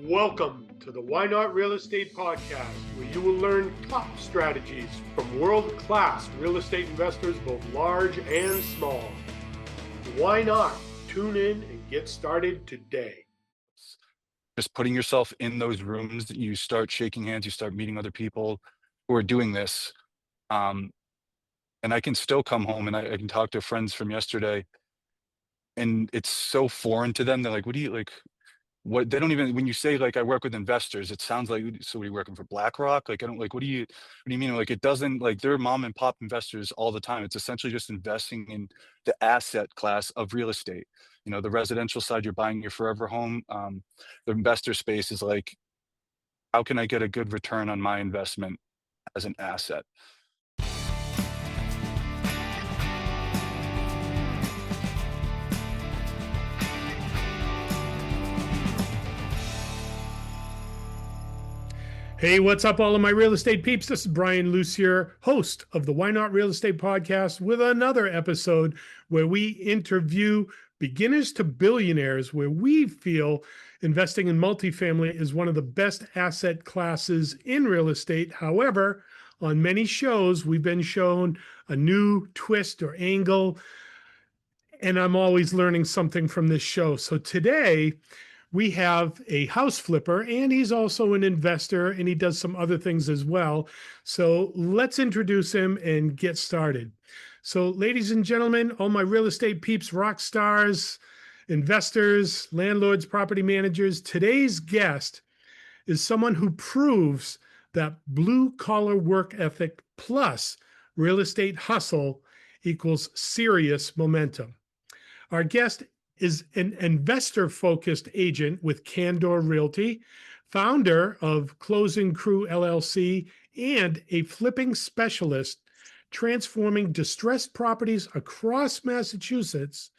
Welcome to the Why Not Real Estate Podcast, where you will learn top strategies from world-class real estate investors, both large and small. Why not? Tune in and get started today. Just putting yourself in those rooms, you start shaking hands, you start meeting other people who are doing this. And I can still come home and I can talk to friends from yesterday, and it's so foreign to them. They're like, what do you like? What they don't even, when you say like I work with investors, it sounds like, so are you working for BlackRock? Like I don't like, what do you mean? Like it doesn't, like they're mom and pop investors all the time. It's essentially just investing in the asset class of real estate. You know, the residential side, you're buying your forever home. The investor space is like, how can I get a good return on my investment as an asset? Hey, what's up, all of my real estate peeps? This is Brian Lucier, host of the Why Not Real Estate Podcast, with another episode where we interview beginners to billionaires, where we feel investing in multifamily is one of the best asset classes in real estate. However, on many shows, we've been shown a new twist or angle, and I'm always learning something from this show. So today, we have a house flipper, and he's also an investor, and he does some other things as well. So let's introduce him and get started. So, ladies and gentlemen, all my real estate peeps, rock stars, investors, landlords, property managers, today's guest is someone who proves that blue collar work ethic plus real estate hustle equals serious momentum. Our guest is an investor-focused agent with Candor Realty, founder of Closing Crew LLC, and a flipping specialist transforming distressed properties across Massachusetts.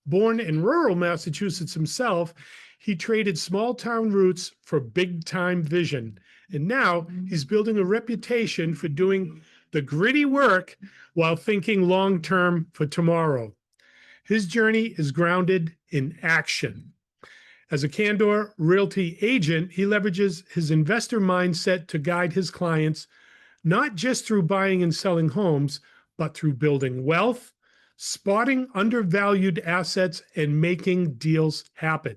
Born in rural Massachusetts himself, he traded small-town roots for big-time vision. And now he's building a reputation for doing the gritty work while thinking long-term for tomorrow. His journey is grounded in action. As a Candor Realty agent, he leverages his investor mindset to guide his clients, not just through buying and selling homes, but through building wealth, spotting undervalued assets, and making deals happen.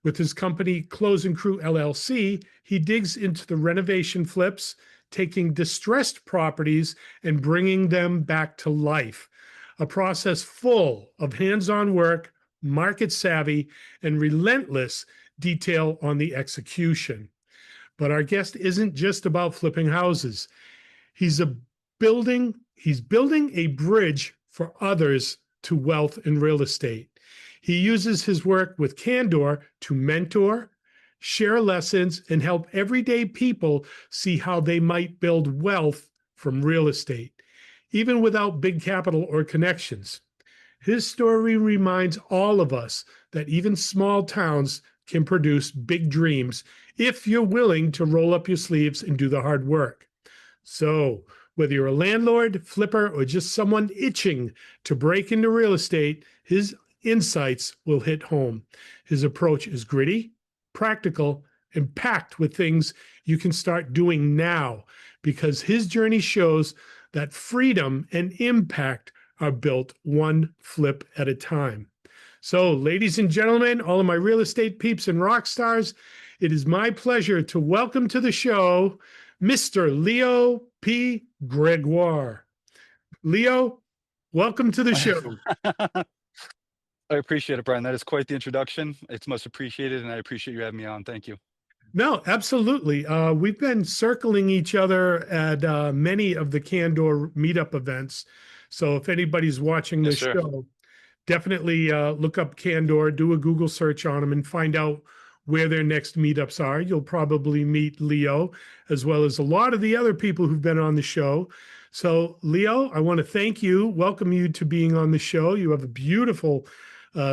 With his company, Closing Crew LLC, he digs into the renovation flips, taking distressed properties and bringing them back to life. A process full of hands-on work, market savvy, and relentless detail on the execution. But our guest isn't just about flipping houses. He's building a bridge for others to wealth in real estate. He uses his work with Candor to mentor, share lessons, and help everyday people see how they might build wealth from real estate, even without big capital or connections. His story reminds all of us that even small towns can produce big dreams if you're willing to roll up your sleeves and do the hard work. So, whether you're a landlord, flipper, or just someone itching to break into real estate, his insights will hit home. His approach is gritty, practical, and packed with things you can start doing now, because his journey shows that freedom and impact are built one flip at a time. So, ladies and gentlemen, all of my real estate peeps and rock stars, it is my pleasure to welcome to the show Mr. Leo P. Gregoire. Leo, welcome to the show. I appreciate it, Brian. That is quite the introduction. It's most appreciated, and I appreciate you having me on. Thank you. No, absolutely. We've been circling each other at many of the Candor meetup events. So if anybody's watching Yes, this sir. show, definitely look up Candor, do a Google search on them, and find out where their next meetups are. You'll probably meet Leo, as well as a lot of the other people who've been on the show. So, Leo, I want to thank you, welcome you to being on the show. You have a beautiful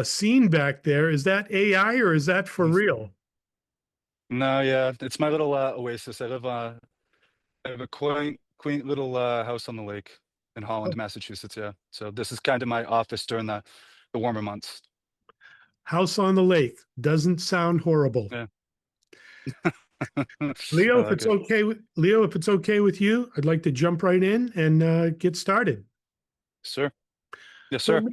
scene back there. Is that AI or is that for real? No, yeah, it's my little oasis. I have a quaint little house on the lake in Holland, Massachusetts. Yeah, so this is kind of my office during the warmer months. House on the lake doesn't sound horrible. Yeah. I Leo, if like it's it. okay with Leo, if it's okay with you, I'd like to jump right in and get started. Sir. Yes, sir. So,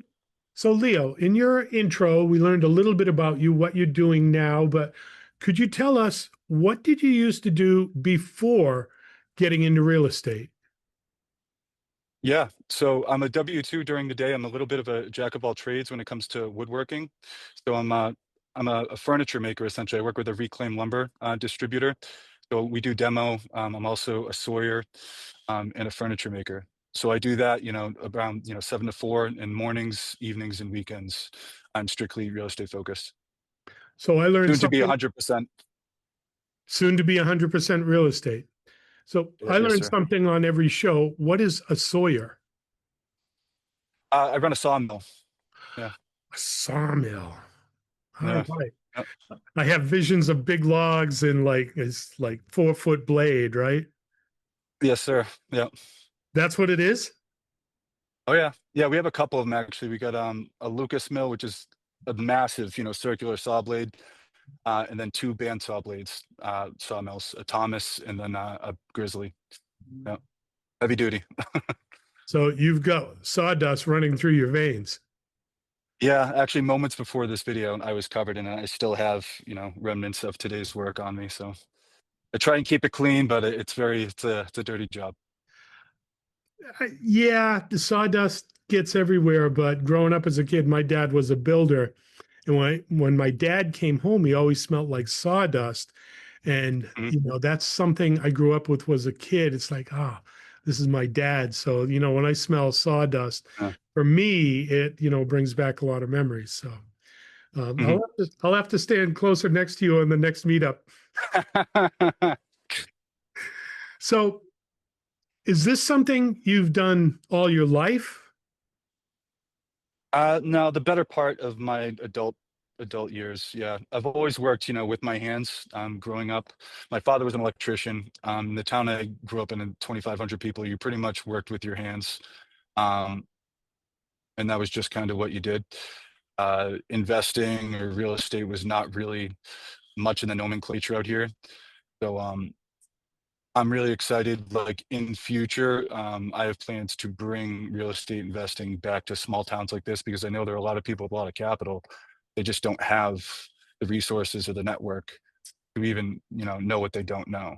so Leo, in your intro, we learned a little bit about you, what you're doing now, but could you tell us what did you used to do before getting into real estate? Yeah. So I'm a W-2 during the day. I'm a little bit of a jack of all trades when it comes to woodworking. So I'm a furniture maker essentially. I work with a reclaimed lumber distributor. So we do demo. I'm also a sawyer and a furniture maker. So I do that, around 7 to 4 in mornings, evenings, and weekends. I'm strictly real estate focused. So I learned Soon to be something 100%. soon to be 100% real estate. So I Yes, learned sir. something on every show. What is a sawyer? I run a sawmill. Yeah. A sawmill. All Yeah. right. Yep. I have visions of big logs and like it's like 4 foot blade, right? Yes, sir. Yeah. That's what it is. Oh yeah. Yeah, we have a couple of them actually. We got a Lucas mill, which is a massive, circular saw blade, and then two bandsaw blades, sawmills, a Thomas and then a Grizzly. Yeah. Heavy duty. So you've got sawdust running through your veins. Yeah, actually moments before this video I was covered in it. I still have, remnants of today's work on me. So I try and keep it clean, but it's a dirty job. Yeah, the sawdust gets everywhere, but growing up as a kid, my dad was a builder. And when my dad came home, he always smelled like sawdust. And, Mhm. that's something I grew up with was a kid. It's like, this is my dad. So, when I smell sawdust, Yeah. for me, it, brings back a lot of memories. So Mhm. I'll have to stand closer next to you on the next meetup. So is this something you've done all your life? No, the better part of my adult years. Yeah, I've always worked, with my hands. Growing up, my father was an electrician. The town I grew up in 2,500 people. You pretty much worked with your hands, um, and that was just kind of what you did. Investing or real estate was not really much in the nomenclature out here. So I'm really excited. Like in future, I have plans to bring real estate investing back to small towns like this because I know there are a lot of people with a lot of capital. They just don't have the resources or the network to even, know what they don't know.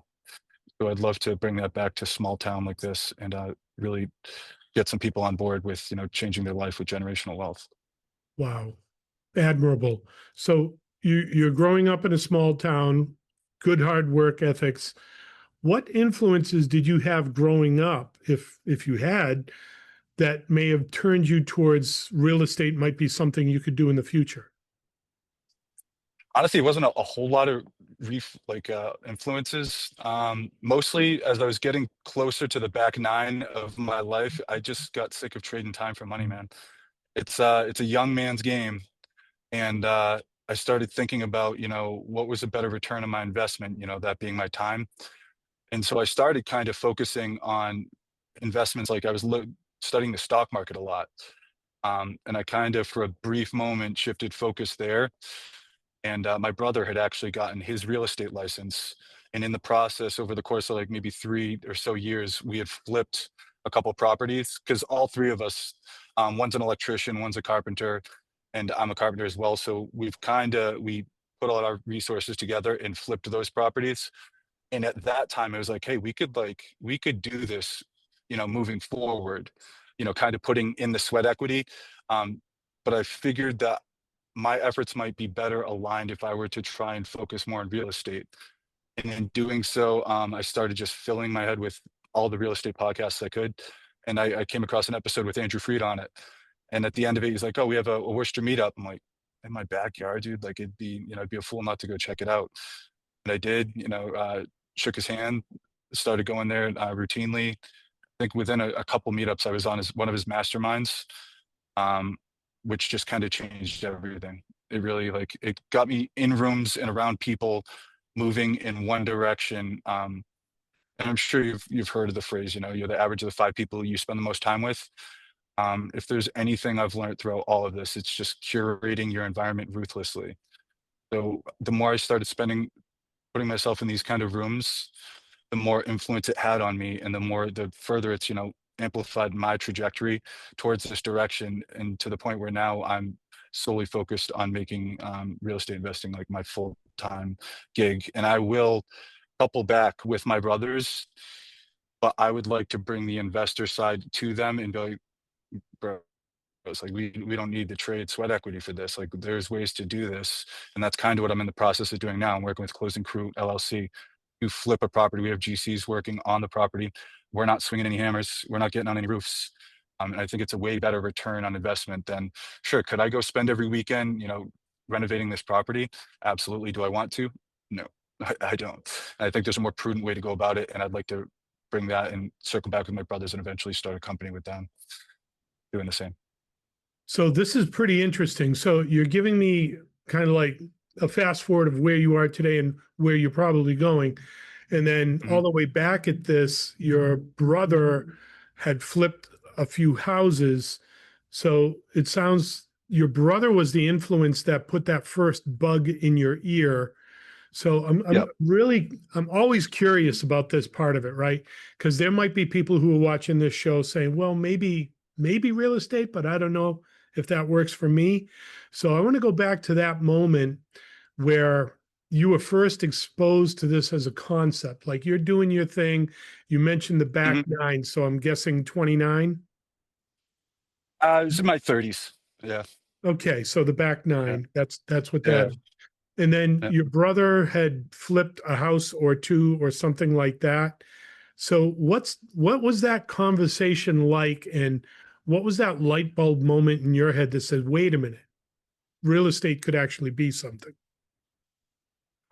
So I'd love to bring that back to small town like this and really get some people on board with, changing their life with generational wealth. Wow, admirable. So you're growing up in a small town, good hard work ethics. What influences did you have growing up, if you had, that may have turned you towards real estate might be something you could do in the future? Honestly, it wasn't a whole lot of influences. Mostly as I was getting closer to the back nine of my life, I just got sick of trading time for money, man. It's a young man's game. And I started thinking about, what was a better return on my investment, that being my time. And so I started kind of focusing on investments like I was studying the stock market a lot. And I kind of, for a brief moment, shifted focus there. And my brother had actually gotten his real estate license. And in the process, over the course of like maybe 3 or so years, we had flipped a couple properties because all three of us, one's an electrician, one's a carpenter, and I'm a carpenter as well. So we put all our resources together and flipped those properties. And at that time, it was like, hey, we could do this, moving forward, kind of putting in the sweat equity. But I figured that my efforts might be better aligned if I were to try and focus more on real estate. And in doing so, I started just filling my head with all the real estate podcasts I could. And I came across an episode with Andrew Freed on it. And at the end of it, he's like, "Oh, we have a Worcester meetup." I'm like, "In my backyard, dude. Like, it'd be a fool not to go check it out." And I did. Shook his hand, started going there routinely. I think within a couple meetups, I was on one of his masterminds, um, which just kind of changed everything. It really it got me in rooms and around people moving in one direction. And I'm sure you've heard of the phrase, you're the average of the 5 people you spend the most time with. If there's anything I've learned throughout all of this, it's just curating your environment ruthlessly. So the more I started spending putting myself in these kind of rooms, the more influence it had on me, and the further it's, amplified my trajectory towards this direction, and to the point where now I'm solely focused on making real estate investing like my full-time gig. And I will couple back with my brothers, but I would like to bring the investor side to them and be like, bro, it's like we don't need to trade sweat equity for this. Like there's ways to do this, and that's kind of what I'm in the process of doing now. I'm working with Closing Crew LLC to flip a property. We have GCs working on the property. We're not swinging any hammers. We're not getting on any roofs. And I think it's a way better return on investment than, sure, could I go spend every weekend, renovating this property? Absolutely. Do I want to? No, I don't. I think there's a more prudent way to go about it, and I'd like to bring that and circle back with my brothers and eventually start a company with them doing the same. So this is pretty interesting. So you're giving me kind of like a fast forward of where you are today and where you're probably going. And then Mhm. all the way back at this, your brother had flipped a few houses. So it sounds your brother was the influence that put that first bug in your ear. So Yep. I'm always curious about this part of it, right? Because there might be people who are watching this show saying, well, maybe real estate, but I don't know if that works for me. So I want to go back to that moment where you were first exposed to this as a concept. Like you're doing your thing. You mentioned the back Mhm. nine, so I'm guessing 29. It was in my 30s. Yeah. Okay, so the back Yeah. nine, that's what that Yeah. is. And then Yeah. your brother had flipped a house or two or something like that. So what was that conversation like, and what was that light bulb moment in your head that said, wait a minute, real estate could actually be something?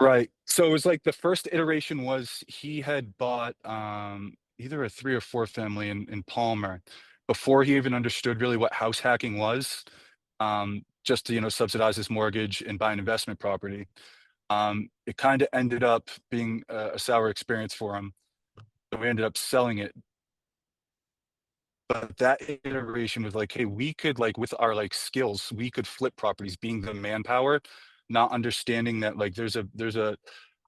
Right. So it was like the first iteration was he had bought either a 3 or 4 family in Palmer before he even understood really what house hacking was, just to, subsidize his mortgage and buy an investment property. It kind of ended up being a sour experience for him. So we ended up selling it. But that iteration was like, hey, we could like with our like skills, we could flip properties being the manpower, not understanding that like there's a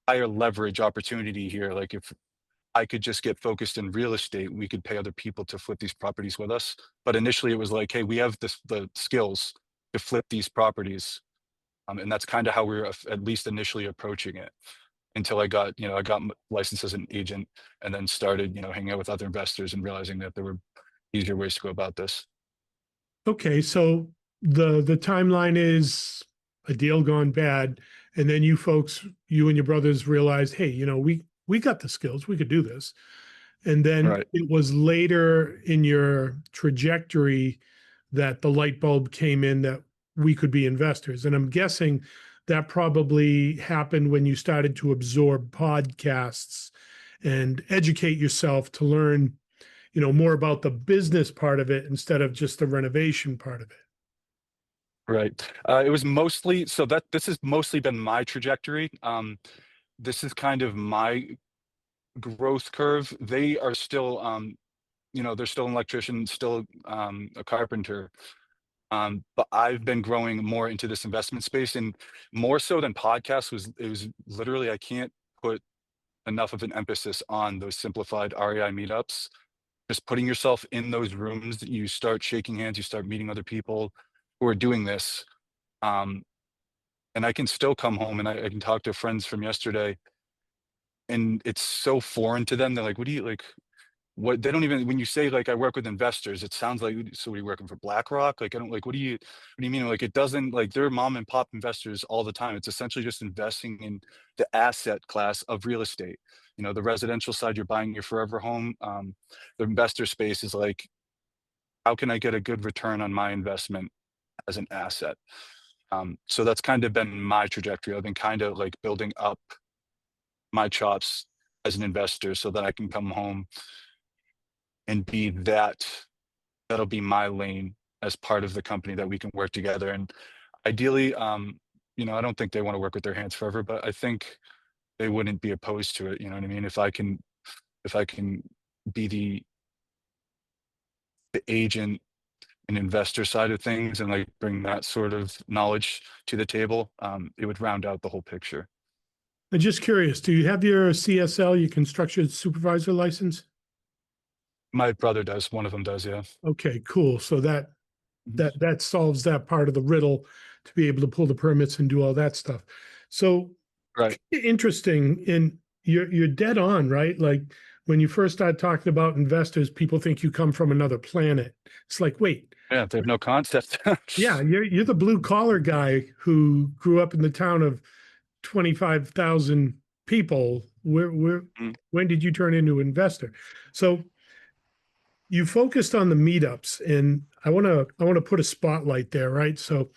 higher leverage opportunity here. Like if I could just get focused in real estate, we could pay other people to flip these properties with us. But initially it was like, hey, we have the skills to flip these properties. And that's kind of how we were at least initially approaching it until I got licensed as an agent and then started, hanging out with other investors and realizing that there were easier ways to go about this. Okay, so the timeline is a deal gone bad, and then you and your brothers realized, hey, we got the skills, we could do this. And then Right. it was later in your trajectory that the light bulb came in that we could be investors. And I'm guessing that probably happened when you started to absorb podcasts and educate yourself to learn, more about the business part of it instead of just the renovation part of it. Right. It was mostly so that this has mostly been my trajectory. This is kind of my growth curve. They are still, they're still an electrician, still a carpenter. But I've been growing more into this investment space, and more so than podcasts was it was literally I can't put enough of an emphasis on those simplified REI meetups. Just putting yourself in those rooms that you start shaking hands, you start meeting other people who are doing this. Um, and I can still come home and I can talk to friends from yesterday, and it's so foreign to them. They're like, "What do you like? What?" They don't even when you say like I work with investors, it sounds like so. What are you working for BlackRock? Like I don't like. What do you mean? Like it doesn't like they're mom and pop investors all the time. It's essentially just investing in the asset class of real estate. The residential side, you're buying your forever home. The investor space is like, how can I get a good return on my investment as an asset? So that's kind of been my trajectory. I've been kind of like building up my chops as an investor so that I can come home and be that'll be my lane as part of the company that we can work together. And ideally, I don't think they want to work with their hands forever, but I think they wouldn't be opposed to it. You know what I mean? If I can be the agent and investor side of things and like bring that sort of knowledge to the table, it would round out the whole picture. I'm just curious, do you have your CSL, your construction supervisor license? My brother does. One of them does. Yeah. Okay, cool. So that Mhm. that that solves that part of the riddle to be able to pull the permits and do all that stuff. So Right. interesting, and you're dead on, right? Like when you first start talking about investors, people think you come from another planet. It's like, wait, Yeah. They have no concept. yeah, you're the blue collar guy who grew up in the town of 25,000 people. Where Mm. when did you turn into investor? So you focused on the meetups, and I want to put a spotlight there, right? So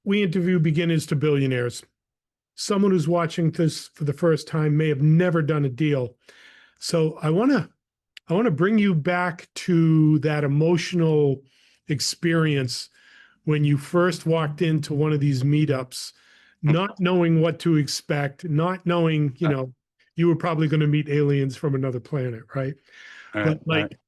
we interview beginners to billionaires. Someone who's watching this for the first time may have never done a deal. So I want to bring you back to that emotional experience when you first walked into one of these meetups, not knowing what to expect, not knowing, you were probably going to meet aliens from another planet, right? All But right. All right. like,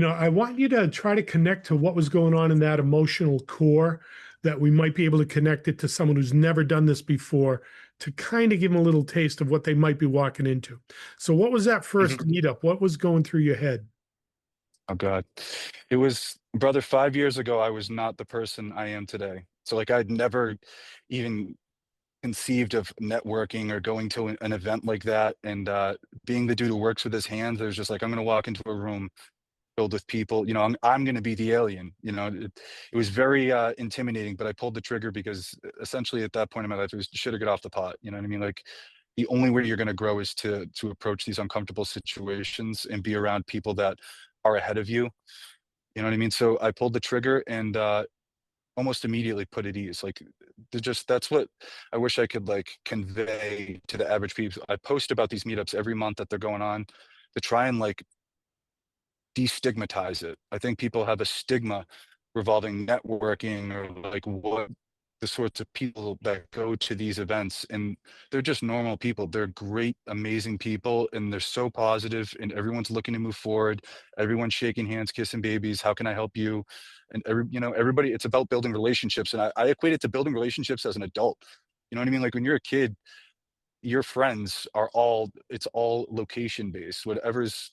I want you to try to connect to what was going on in that emotional core, that we might be able to connect it to someone who's never done this before, to kind of give them a little taste of what they might be walking into. So, what was that first Mhm. meetup? What was going through your head? Oh God. It was, brother, 5 years ago, I was not the person I am today. So like I'd never even conceived of networking or going to an event like that. And being the dude who works with his hands, there's just like, I'm gonna walk into a room filled with people, I'm gonna be the alien. It was very intimidating, but I pulled the trigger because essentially at that point in my life, it was should have get off the pot. You know what I mean? Like the only way you're gonna grow is to approach these uncomfortable situations and be around people that are ahead of you. You know what I mean? So I pulled the trigger and almost immediately put at ease. Like that's what I wish I could like convey to the average people. I post about these meetups every month that they're going on to try and like destigmatize it. I think people have a stigma revolving networking or like what the sorts of people that go to these events, and they're just normal people. They're great, amazing people, and they're so positive, and everyone's looking to move forward. Everyone's shaking hands, kissing babies. How can I help you? And everybody, it's about building relationships. And I equate it to building relationships as an adult. You know what I mean? Like when you're a kid, your friends are it's all location based. Whatever's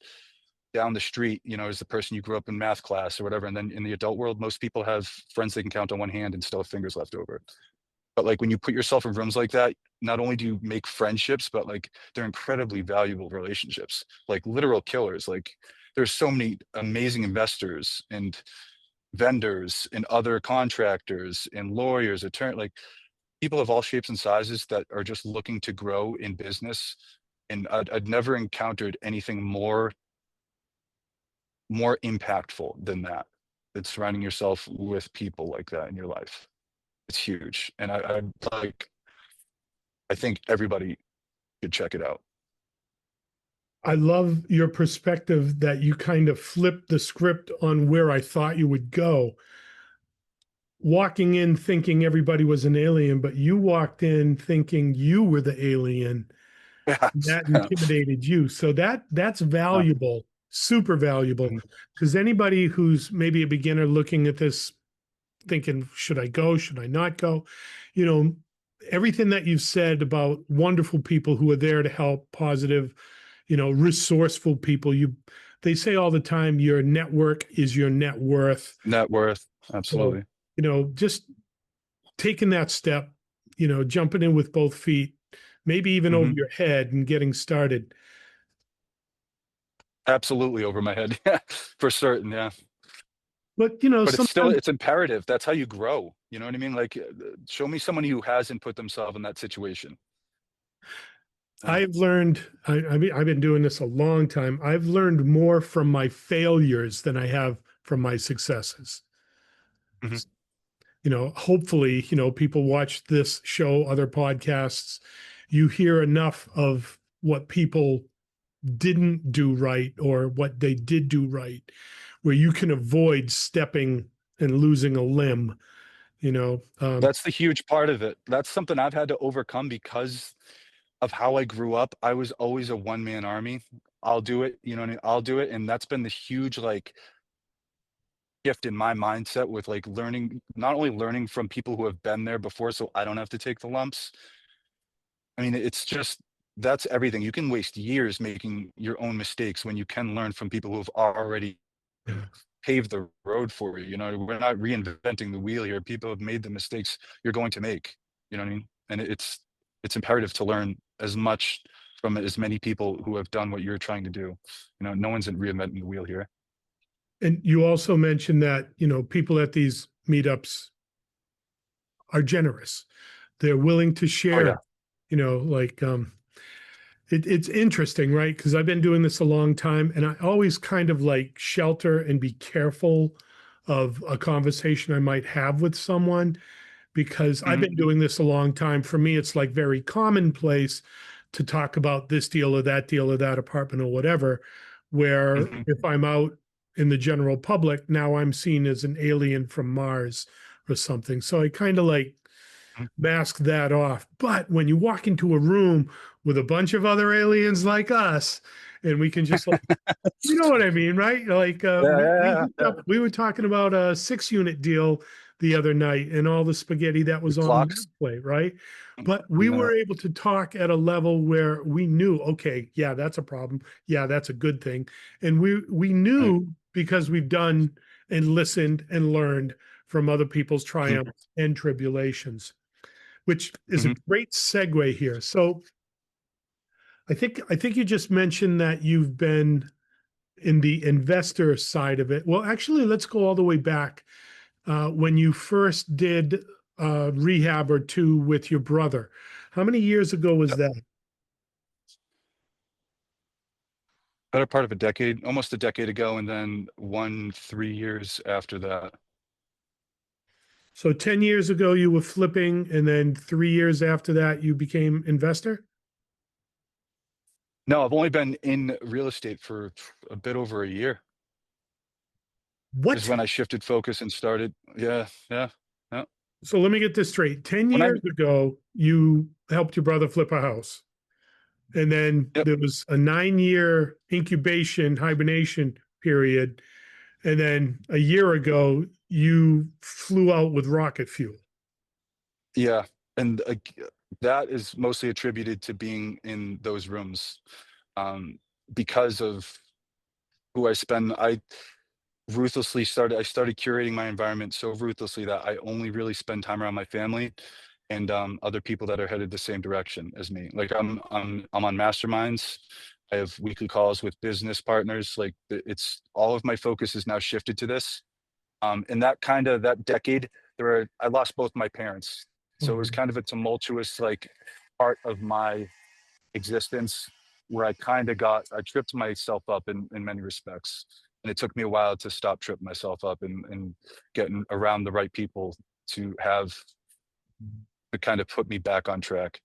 down the street, is the person you grew up in math class or whatever. And then in the adult world, most people have friends they can count on one hand and still have fingers left over. But like when you put yourself in rooms like that, not only do you make friendships, but like they're incredibly valuable relationships, like literal killers. Like there's so many amazing investors and vendors and other contractors and lawyers, attorney, like people of all shapes and sizes that are just looking to grow in business. And I'd never encountered anything more impactful than that. It's surrounding yourself with people like that in your life. It's huge. And I think everybody should check it out. I love your perspective that you kind of flipped the script on where I thought you would go. Walking in thinking everybody was an alien, but you walked in thinking you were the alien. Yeah. That intimidated you. So that's Yeah. valuable, super valuable. Mhm. Because anybody who's maybe a beginner looking at this thinking, should I go? Should I not go? You know, everything that you've said about wonderful people who are there to help, positive, resourceful people. They say all the time, your network is your net worth. Net worth. So, Absolutely. just taking that step, jumping in with both feet, maybe even over Hmm. your head and getting started. Absolutely over my head. Yeah, for certain. Yeah. But, But sometimes it's imperative. That's how you grow. You know what I mean? Like, show me somebody who hasn't put themselves in that situation. Yeah. I've learned, I've been doing this a long time. I've learned more from my failures than I have from my successes. Hmm. Hopefully, people watch this show, other podcasts, you hear enough of what people didn't do right or what they did do right, where you can avoid stepping and losing a limb, you know. That's the huge part of it. That's something I've had to overcome because of how I grew up. I was always a one man army. I'll do it. You know what I mean? I'll do it. And that's been the huge like shift in my mindset with like learning, not only learning from people who have been there before, so I don't have to take the lumps, I mean, it's just that's everything. You can waste years making your own mistakes when you can learn from people who have already Yeah. paved the road for you. You know, we're not reinventing the wheel here. People have made the mistakes you're going to make. You know what I mean? And it's imperative to learn as much from as many people who have done what you're trying to do. You know, no one's reinventing the wheel here. And you also mentioned that, people at these meetups are generous. They're willing to Oh share, yeah. like it's interesting, right? Because I've been doing this a long time and I always kind of like shelter and be careful of a conversation I might have with someone because I've Hmm. been doing this a long time. For me, it's like very commonplace to talk about this deal or that apartment or whatever. Where Hmm. if I'm out in the general public, now I'm seen as an alien from Mars or something. So I kind of like mask that off. But when you walk into a room with a bunch of other aliens like us, and we can just like, you know what I mean, right? Like Yeah, yeah, yeah. we were talking about a 6 unit deal the other night and all the spaghetti that The was on clocks. that plate, right? But we No. were able to talk at a level where we knew, okay, yeah, that's a problem. Yeah, that's a good thing. And we Right. knew because we've done and listened and learned from other people's Mhm. triumphs and tribulations, which is a Mhm. great segue here. So I think you just mentioned that you've been in the investor side of it. Well, actually, let's go all the way back when you first did rehab or two with your brother. How many years ago was Yep. that? Better part of a decade, almost a decade ago, and then 3 years after that. So 10 years ago, you were flipping, and then 3 years after that, you became investor? No, I've only been in real estate for a bit over a year. Is What? when I shifted focus and started. Yeah, yeah, yeah. So let me get this straight. 10 When I years ago, you helped your brother flip a house. And then Yep. there was a 9 year incubation hibernation period. And then a year ago, you flew out with rocket fuel. Yeah, and, that is mostly attributed to being in those rooms, um, because of who I started curating my environment so ruthlessly that I only really spend time around my family and, other people that are headed the same direction as me. Like, I'm on masterminds. I have weekly calls with business partners, like, it's all of my focus is now shifted to this. In that decade, I lost both my parents. So it was Oh, kind of a tumultuous, like, part of my existence where I tripped myself up in many respects. And it took me a while to stop tripping myself up and getting around the right people to have to kind of put me back on track.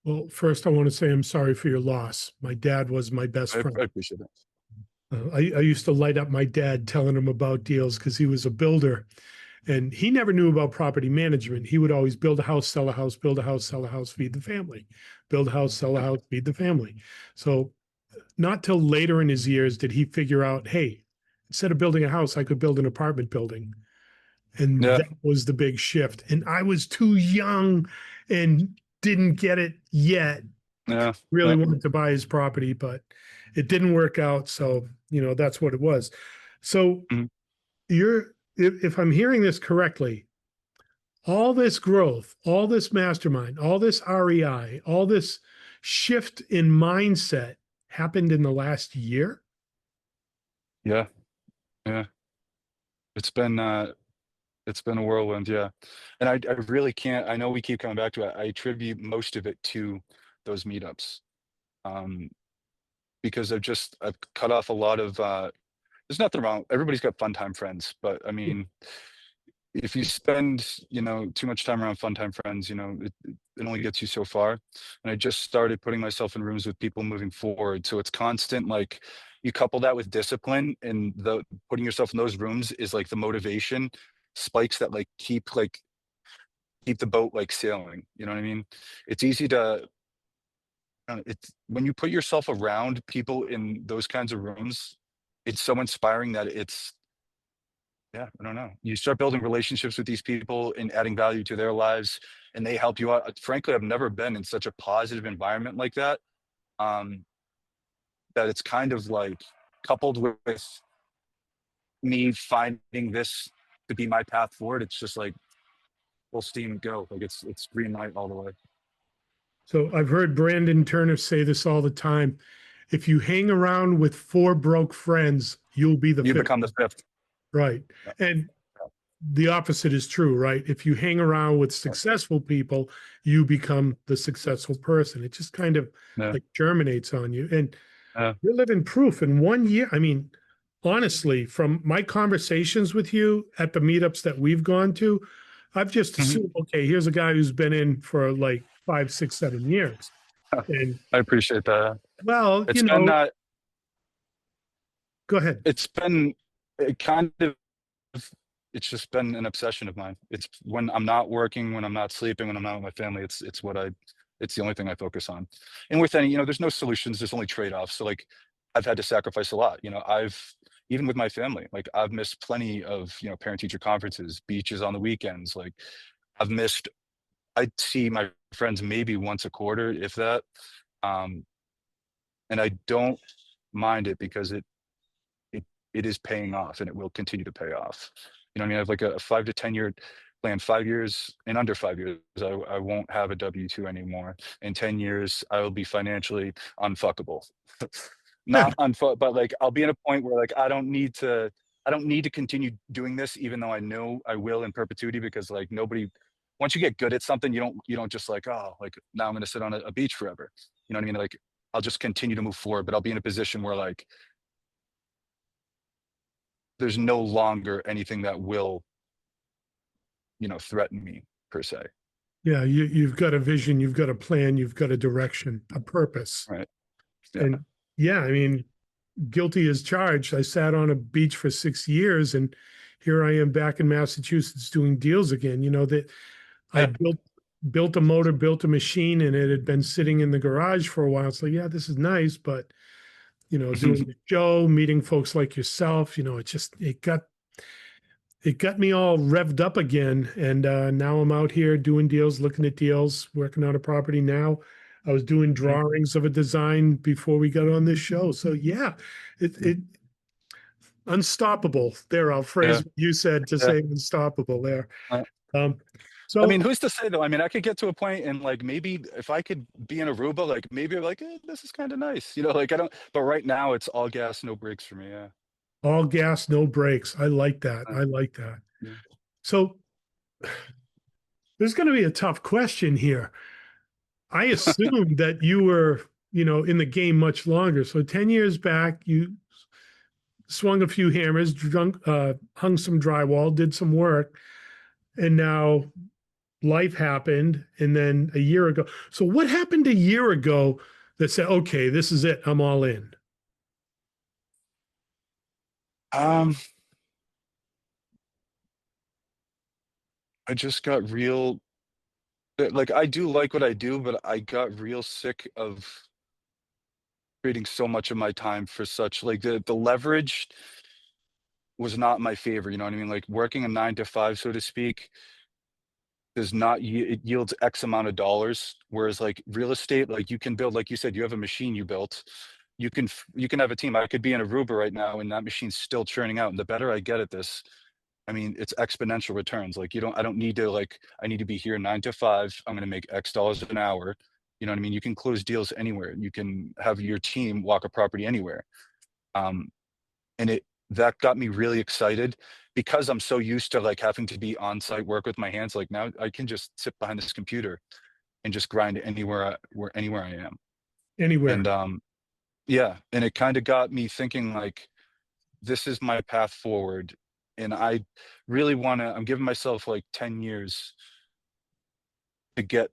well, first, I want to say I'm sorry for your loss. My dad was my best friend. I appreciate it. I used to light up my dad telling him about deals because he was a builder and he never knew about property management. He would always build a house, sell a house, build a house, sell a house, feed the family, build a house, sell a house, feed the family. So, not till later in his years did he figure out, hey, instead of building a house, I could build an apartment building. And Yeah, that was the big shift. And I was too young and didn't get it yet. yeah, Really yeah. wanted to buy his property, but it didn't work out. So, that's what it was. So, Mhm. if I'm hearing this correctly, all this growth, all this mastermind, all this REI, all this shift in mindset happened in the last year. Yeah, yeah. It's been uh it's been a whirlwind, yeah. And I really can't, I know we keep coming back to it. I attribute most of it to those meetups. Um, because I've cut off a lot of there's nothing wrong. Everybody's got fun time friends, but I mean, if you spend, too much time around fun time friends, it only gets you so far. And I just started putting myself in rooms with people moving forward. So it's constant, like you couple that with discipline and the putting yourself in those rooms is like the motivation spikes that like keep the boat like sailing. You know what I mean? It's easy to it's when you put yourself around people in those kinds of rooms, it's so inspiring that yeah, I don't know. You start building relationships with these people and adding value to their lives. and they help you out. Frankly, I've never been in such a positive environment like that. Um, that it's kind of like coupled with me finding this to be my path forward. It's just like full steam go. Like it's green light all the way. So I've heard Brandon Turner say this all the time. If you hang around with four broke friends, you'll be the You fifth become the one. fifth. Right. Yeah, And the opposite is true, right? If you hang around with successful people, you become the successful person. It just kind of yeah, like germinates on you. And yeah. you're living proof in 1 year. I mean, honestly, from my conversations with you at the meetups that we've gone to, I've just Mhm. assumed, okay, here's a guy who's been in for like 5, 6, 7 years. And I appreciate that. well, It's been go ahead. it's been it kind of it's just been an obsession of mine. It's when I'm not working, when I'm not sleeping, when I'm not with my family, it's the only thing I focus on. And with any, there's no solutions, there's only trade-offs. So like I've had to sacrifice a lot. I've even with my family, like I've missed plenty of, parent teacher conferences, beaches on the weekends. Like I've missed I see my friends maybe once a quarter, if that. Um, and I don't mind it because it it is paying off and it will continue to pay off. What I mean? I have like a 5 to 10 year plan. 5 years, in under 5 years, I won't have a W-2 anymore. In 10 years, I will be financially unfuckable. Not unfuck, but like I'll be in a point where like I don't need to continue doing this, even though I know I will in perpetuity, because like nobody, once you get good at something, you don't just like, oh, like now I'm gonna sit on a beach forever. You know what I mean? Like I'll just continue to move forward, but I'll be in a position where like there's no longer anything that will, threaten me per se. Yeah, you've got a vision, you've got a plan, you've got a direction, a purpose. Right. Yeah. And yeah, I mean, guilty as charged. I sat on a beach for 6 years and here I am back in Massachusetts doing deals again. That I Yeah. built a motor, built a machine, and it had been sitting in the garage for a while. So yeah, this is nice, but doing the show, meeting folks like yourself, it got me all revved up again. And now I'm out here doing deals, looking at deals, working on a property now. I was doing drawings of a design before we got on this show. So yeah, it unstoppable. There, I'll phrase Yeah. what you said to Yeah. say unstoppable there. Uh, Um, I mean, so who's to say though? I mean, I could get to a point and like maybe if I could be in Aruba, like maybe I'm like, this is kind of nice. Like I don't, but right now it's all gas, no brakes for me. Yeah. all gas, no brakes. I like that. Uh, I like that. yeah. So there's going to be a tough question here. I assumed that you were, in the game much longer. So 10 years back, you swung a few hammers, hung some drywall, did some work, and now life happened. And then a year ago. So what happened a year ago that said, okay, this is it. I'm all in? Um, I just got real, like I do like what I do, but I got real sick of creating so much of my time for such like the leverage was not my favor. You know what I mean? Like working a 9 to 5, so to speak, does not it yields X amount of dollars. Whereas like real estate, like you can build, like you said, you have a machine you built. You can have a team. I could be in Aruba right now and that machine's still churning out. And the better I get at this, I mean, it's exponential returns. Like I don't need to like, I need to be here 9 to 5. I'm going to make X dollars an hour. You know what I mean? You can close deals anywhere. You can have your team walk a property anywhere. Um, and that got me really excited because I'm so used to like having to be on site work with my hands. Like now I can just sit behind this computer and just grind anywhere I am. And Anywhere. yeah, and it kind of got me thinking like this is my path forward. And I really I'm giving myself like 10 years to get,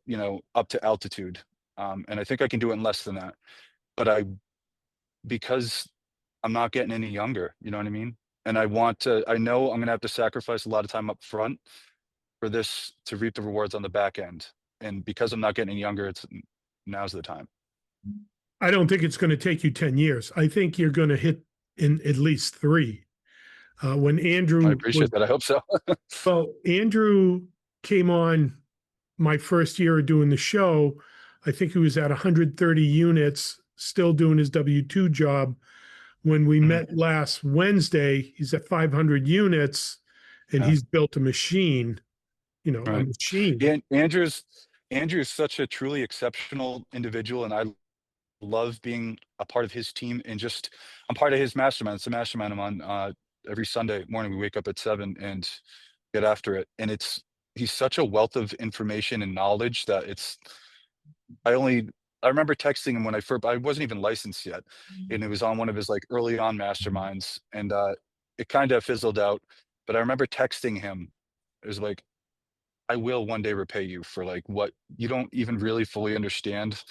up to altitude. And I think I can do it in less than that. But because I'm not getting any younger, you know what I mean? And I know I'm going to have to sacrifice a lot of time up front for this to reap the rewards on the back end. And because I'm not getting any younger, now's the time. I don't think it's going to take you 10 years. I think you're going to hit in at least three. When I Andrew was, appreciate that. I hope so. well, Andrew came on my first year of doing the show, I think he was at 130 units, still doing his W-2 job. When we Mhm. met last Wednesday, he's at 500 units and Yeah, he's built a machine, a right. machine. Yeah, Andrew is such a truly exceptional individual, and I love being a part of his team, and just I'm part of his mastermind. It's a mastermind I'm on every Sunday morning. We wake up at 7 and get after it. And he's such a wealth of information and knowledge that I only I remember texting him when I wasn't even licensed yet. And it was on one of his like early on masterminds, and it kind of fizzled out. But I remember texting him. It was like, I will one day repay you for like what you don't even really fully understand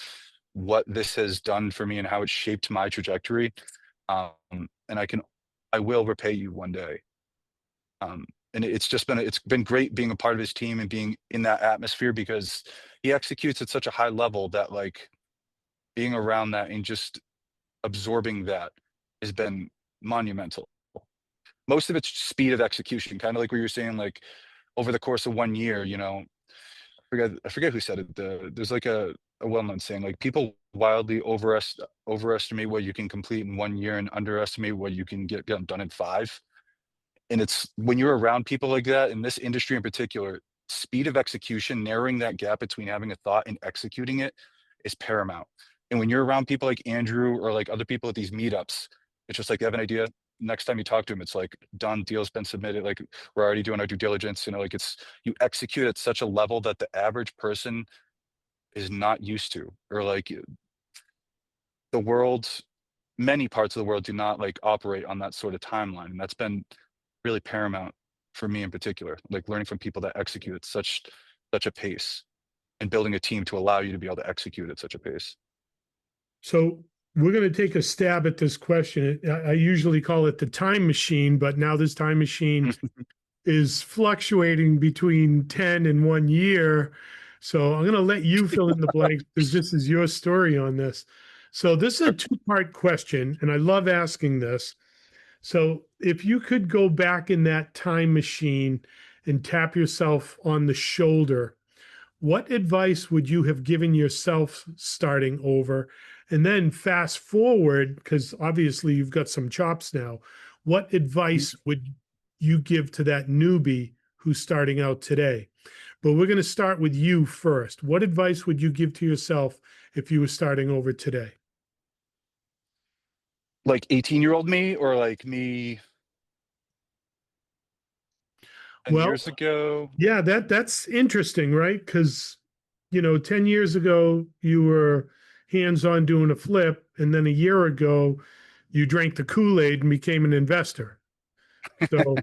what this has done for me and how it shaped my trajectory. And I will repay you one day. And it's been great being a part of his team and being in that atmosphere, because he executes at such a high level that like being around that and just absorbing that has been monumental. Most of it's speed of execution, kind of like what you're saying, like over the course of 1 year, I forget who said it. There's like a well-known saying, like people wildly overestimate what you can complete in 1 year and underestimate what you can get done in 5. And it's when you're around people like that in this industry in particular, speed of execution, narrowing that gap between having a thought and executing it is paramount. And when you're around people like Andrew or like other people at these meetups, it's just like, you have an idea. Next time you talk to him, it's like done, deal's been submitted. Like we're already doing our due diligence. Like you execute at such a level that the average person is not used to, or like the world, many parts of the world do not like operate on that sort of timeline. And that's been really paramount for me in particular, like learning from people that execute at such a pace and building a team to allow you to be able to execute at such a pace. So we're going to take a stab at this question. I usually call it the time machine, but now this time machine is fluctuating between 10 and 1 year. So I'm going to let you fill in the blanks because this is your story on this. So this is a two-part question, and I love asking this. So if you could go back in that time machine and tap yourself on the shoulder, what advice would you have given yourself starting over? And then fast forward, because obviously you've got some chops now. What advice would you give to that newbie who's starting out today? But we're going to start with you first. What advice would you give to yourself if you were starting over today? Like 18-year-old me, or like me 10 Well, years ago? yeah, that's interesting, right? Because 10 years ago you were hands-on doing a flip, and then a year ago you drank the Kool-Aid and became an investor. So,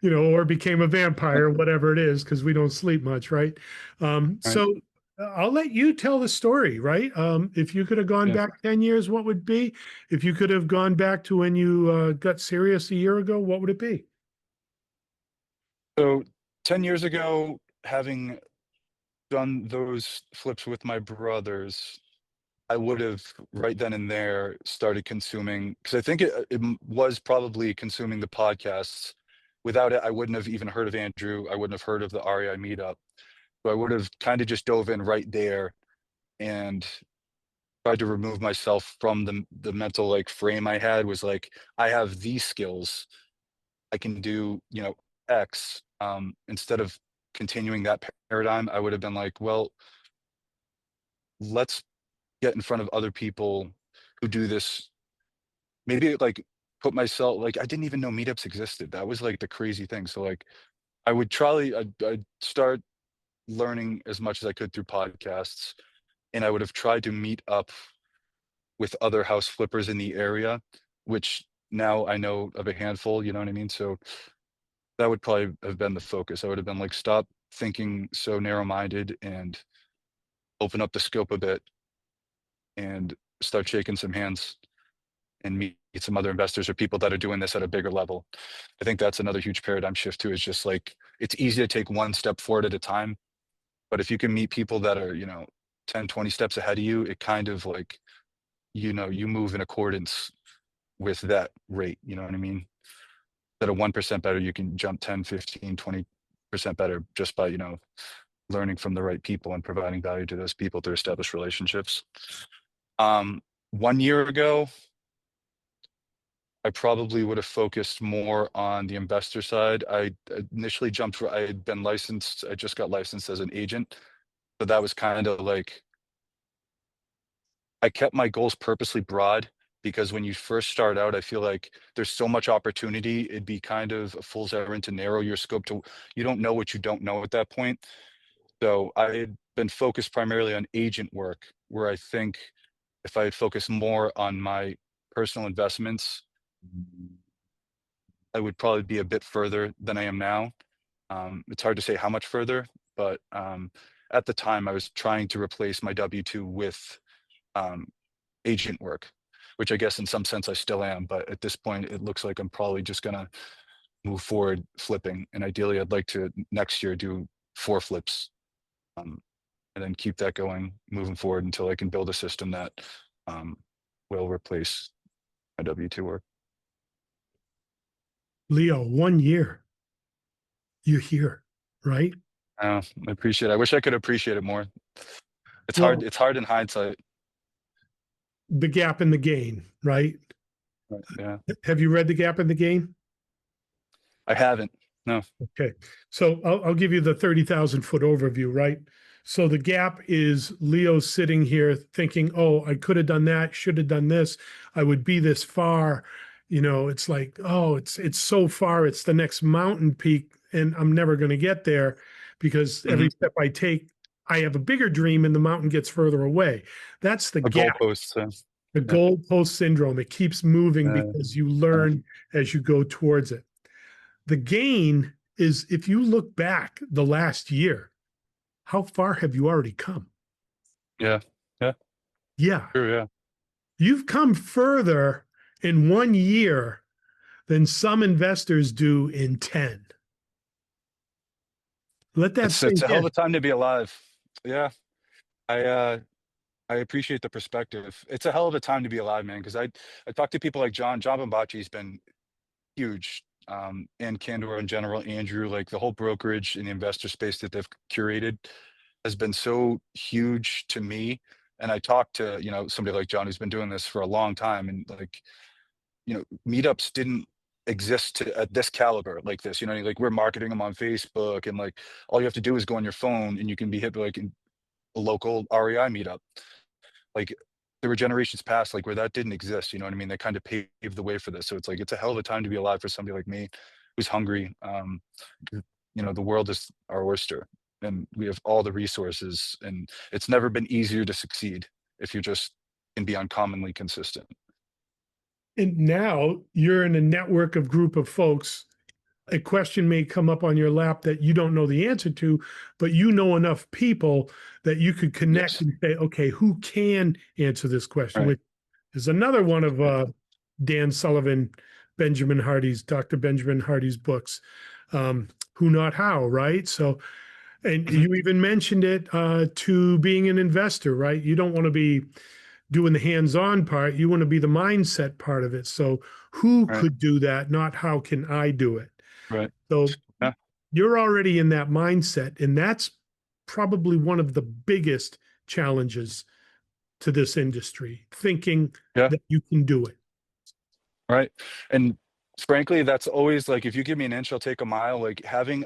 or became a vampire, whatever it is, because we don't sleep much, right? Right. So I'll let you tell the story, right? If you could have gone Yeah. back 10 years, what would be? If you could have gone back to when you got serious a year ago, what would it be? So 10 years ago, having done those flips with my brothers, I would have right then and there started consuming, because I think it was probably consuming the podcasts. Without it, I wouldn't have even heard of Andrew. I wouldn't have heard of the REI meetup. So I would have kind of just dove in right there and tried to remove myself from the mental like frame I had. Was like, I have these skills. I can do, X. Instead of continuing that paradigm, I would have been like, well, let's get in front of other people who do this. Maybe like put myself, like I didn't even know meetups existed. That was like the crazy thing. So like I would try, I'd start learning as much as I could through podcasts, and I would have tried to meet up with other house flippers in the area, which now I know of a handful, you know what I mean? So that would probably have been the focus. I would have been like, stop thinking so narrow-minded and open up the scope a bit and start shaking some hands and meet some other investors or people that are doing this at a bigger level. I think that's another huge paradigm shift too, is just like, it's easy to take one step forward at a time. But if you can meet people that are, 10, 20 steps ahead of you, it kind of like, you move in accordance with that rate. You know what I mean? That a 1% better, you can jump 10, 15, 20 better just by, learning from the right people and providing value to those people to establish relationships. 1 year ago, I probably would have focused more on the investor side. I initially jumped, I had been licensed, I just got licensed as an agent. So that was kind of like, I kept my goals purposely broad because when you first start out, I feel like there's so much opportunity. It'd be kind of a fool's errand to narrow your scope to, you don't know what you don't know at that point. So I had been focused primarily on agent work, where I think if I had focused more on my personal investments, I would probably be a bit further than I am now. It's hard to say how much further, but at the time I was trying to replace my W-2 with um, agent work, which I guess in some sense I still am. But at this point, it looks like I'm probably just gonna move forward flipping. And ideally, I'd like to next year do 4 flips, and then keep that going moving forward until I can build a system that um, will replace my W-2 work. Leo, 1 year, you're here, right? I appreciate it. I wish I could appreciate it more. It's hard. Well, It's hard in hindsight. the gap in the gain, right? But yeah, Have you read The Gap in the Gain? I haven't. No. Okay. So I'll give you the 30,000 foot overview, right? So the gap is Leo sitting here thinking, oh, I could have done that, should have done this. I would be this far. It's like, oh, it's so far. It's the next mountain peak, and I'm never going to get there because Mm-hmm. every step I take, I have a bigger dream and the mountain gets further away. That's the A gap, goalpost. the Yeah. goalpost syndrome. It keeps moving Uh, because you uh, learn as you go towards it. The gain is if you look back the last year, how far have you already come? yeah. Yeah. Yeah, True. Yeah. you've come further in 1 year than some investors do in 10. Let that It's sink a hell of in. a time to be alive. Yeah. I I appreciate the perspective. It's a hell of a time to be alive, man. Because I talk to people like John Bombachi's been huge, and Candor in general, Andrew, like the whole brokerage and the investor space that they've curated has been so huge to me. And I talked to, somebody like John who's been doing this for a long time, and like, meetups didn't exist at this caliber like this. Like we're marketing them on Facebook, and like all you have to do is go on your phone and you can be hit by like a local REI meetup. Like there were generations past like where that didn't exist. You know what I mean? They kind of paved the way for this. So it's like it's a hell of a time to be alive for somebody like me who's hungry. The world is our oyster, and we have all the resources, and it's never been easier to succeed if you just can be uncommonly consistent. And now you're in a network of group of folks. A question may come up on your lap that you don't know the answer to, but you know enough people that you could connect Yes. and say, okay, who can answer this question? Right. Which is another one of Dan Sullivan, Dr. Benjamin Hardy's books, Who Not How, right? So, and Mhm. you even mentioned it to being an investor, right? You don't want to be doing the hands-on part. You want to be the mindset part of it. So who Right. could do that? Not how can I do it? Right. So Yeah. you're already in that mindset. And that's probably one of the biggest challenges to this industry, thinking Yeah. that you can do it. Right. And frankly, that's always like if you give me an inch, I'll take a mile. Like having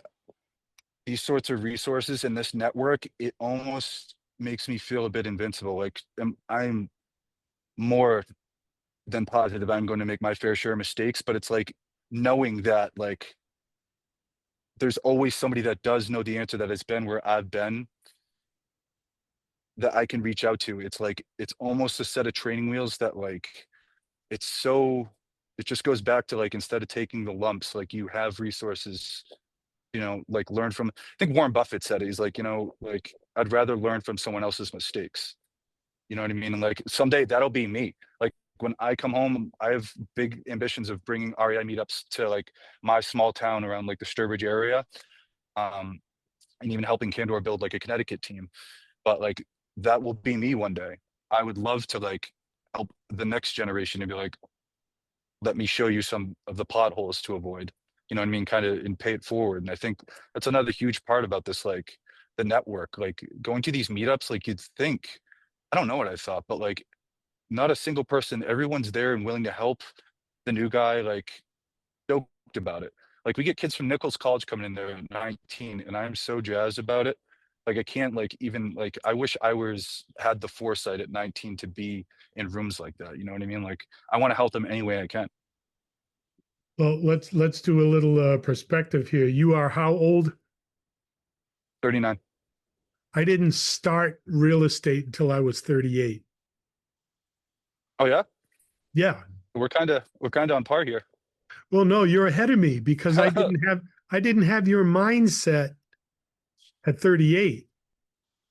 these sorts of resources in this network, it almost makes me feel a bit invincible. Like I'm more than positive I'm going to make my fair share of mistakes, but it's like knowing that like there's always somebody that does know the answer that has been where I've been that I can reach out to. It's like it's almost a set of training wheels that like it's so it just goes back to like instead of taking the lumps, like you have resources, like learn from I think Warren Buffett said it. He's like, like I'd rather learn from someone else's mistakes. You know what I mean? And like someday that'll be me. Like when I come home, I have big ambitions of bringing REI meetups to like my small town around like the Sturbridge area, and even helping Candor build like a Connecticut team. But like that will be me one day. I would love to like help the next generation and be like, let me show you some of the potholes to avoid. you know what I mean, kind of, and pay it forward. And I think that's another huge part about this, like the network, like going to these meetups, like you'd think, I don't know what I thought, but like not a single person, everyone's there and willing to help the new guy, like stoked about it. Like we get kids from Nichols College coming in there at 19, and I'm so jazzed about it. Like I can't like even like I wish I was had the foresight at 19 to be in rooms like that. You know what I mean? Like I want to help them any way I can. Well, let's do a little perspective here. You are how old? 39. I didn't start real estate until I was 38. Oh yeah? Yeah. We're kind of on par here. Well, no, you're ahead of me because I didn't have your mindset at 38.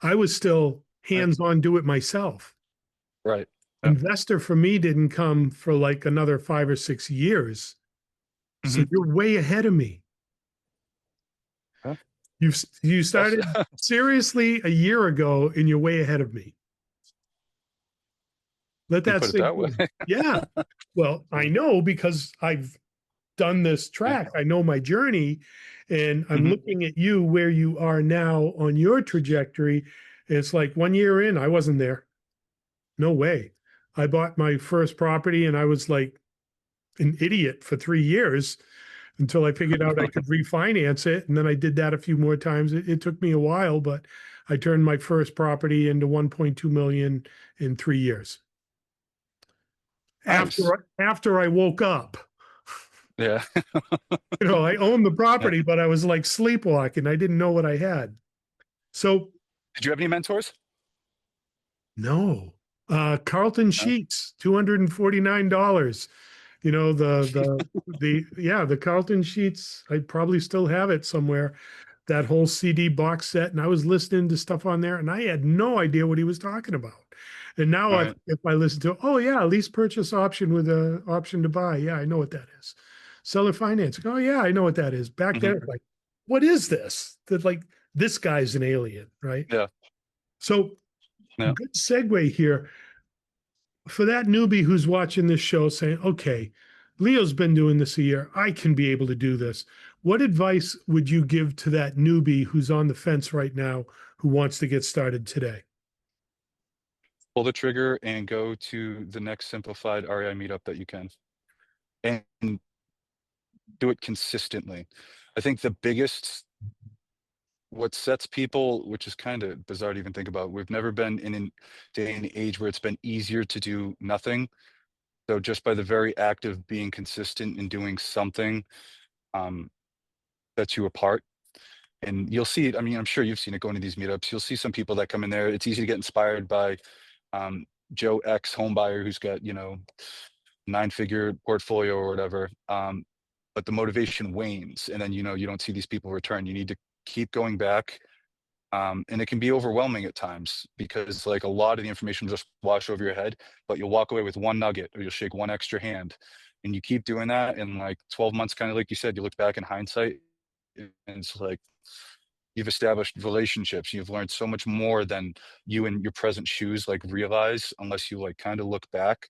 I was still Right. hands-on, do it myself. Right. Yeah. Investor for me didn't come for like another 5 or 6 years. So Hmm. you're way ahead of me. Yeah. You That's started seriously a year ago and you're way ahead of me. Let you that put it sink that way. in. Yeah. Well, I know because I've done this Yeah. track. I know my journey and I'm Hmm. looking at you where you are now on your trajectory. It's like 1 year in, I wasn't there. No way. I bought my first property and I was like an idiot for 3 years until I figured out I could refinance it. And then I did that a few more times. It took me a while, but I turned my first property into 1.2 million in 3 years. Nice. After I woke up, Yeah. I owned the Yeah. property, but I was like sleepwalking. I didn't know what I had. So Did you have any mentors? no, Carlton No. Sheets, $249. The Carlton Sheets, I probably still have it somewhere, that whole CD box set. And I was listening to stuff on there and I had no idea what he was talking about. And now Right. if I listen to, oh yeah, lease purchase option with a option to buy. Yeah, I know what that is. Seller financing. Oh yeah, I know what that is. Back Hmm. then, it's like, what is this? That like this guy's an alien, right? Yeah. So Yeah. good segue here for that newbie who's watching this show saying, okay, Leo's been doing this a year. I can be able to do this. What advice would you give to that newbie who's on the fence right now who wants to get started today? Pull the trigger and go to the next simplified REI meetup that you can, and do it consistently. I think the biggest, what sets people, which is kind of bizarre to even think about, we've never been in a day and age where it's been easier to do nothing. So just by the very act of being consistent and doing something, um, sets you apart. And you'll see it. I mean, I'm sure you've seen it going to these meetups. You'll see some people that come in there. It's easy to get inspired by Joe X home buyer who's got, 9-figure portfolio or whatever. But the motivation wanes, and then you don't see these people return. You need to keep going back. And it can be overwhelming at times because like a lot of the information will just wash over your head, but you'll walk away with one nugget or you'll shake one extra hand. And you keep doing that, and like 12 months, kind of like you said, you look back in hindsight, and it's like you've established relationships. You've learned so much more than you in your present shoes like realize, unless you like kind of look back.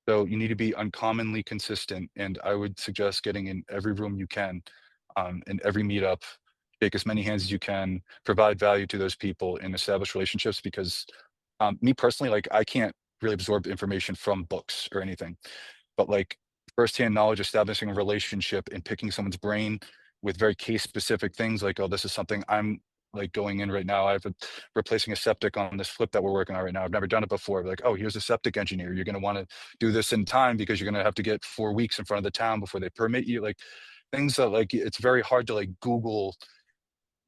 So you need to be uncommonly consistent, and I would suggest getting in every room you can, in every meetup, shake as many hands as you can, provide value to those people, and establish relationships. Because me personally, like I can't really absorb information from books or anything, but like firsthand knowledge, establishing a relationship, and picking someone's brain with very case specific things, like, oh, this is something I'm like going in right now. Replacing a septic on this flip that we're working on right now. I've never done it before. Like, oh, here's a septic engineer. You're going to want to do this in time because you're going to have to get 4 weeks in front of the town before they permit you. Like things that like it's very hard to like Google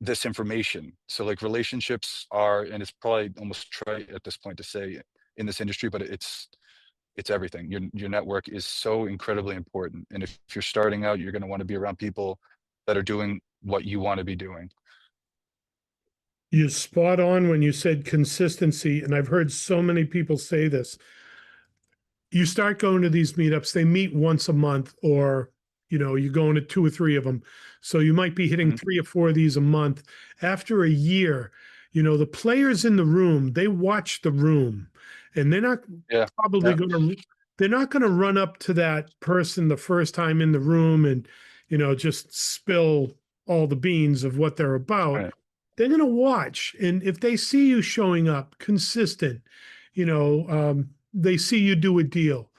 this information. So like relationships are, and it's probably almost trite at this point to say in this industry, but it's everything. Your network is so incredibly important. And if you're starting out, you're going to want to be around people that are doing what you want to be doing. You're spot on when you said consistency. And I've heard so many people say this. You start going to these meetups, they meet once a month, or you're going to two or three of them. So you might be hitting Mhm. 3 or 4 of these a month. After a year, the players in the room, they watch the room and they're not Yeah. probably Yeah. going to, they're not going to run up to that person the first time in the room and just spill all the beans of what they're about. Right. They're going to watch. And if they see you showing up consistent, they see you do a deal,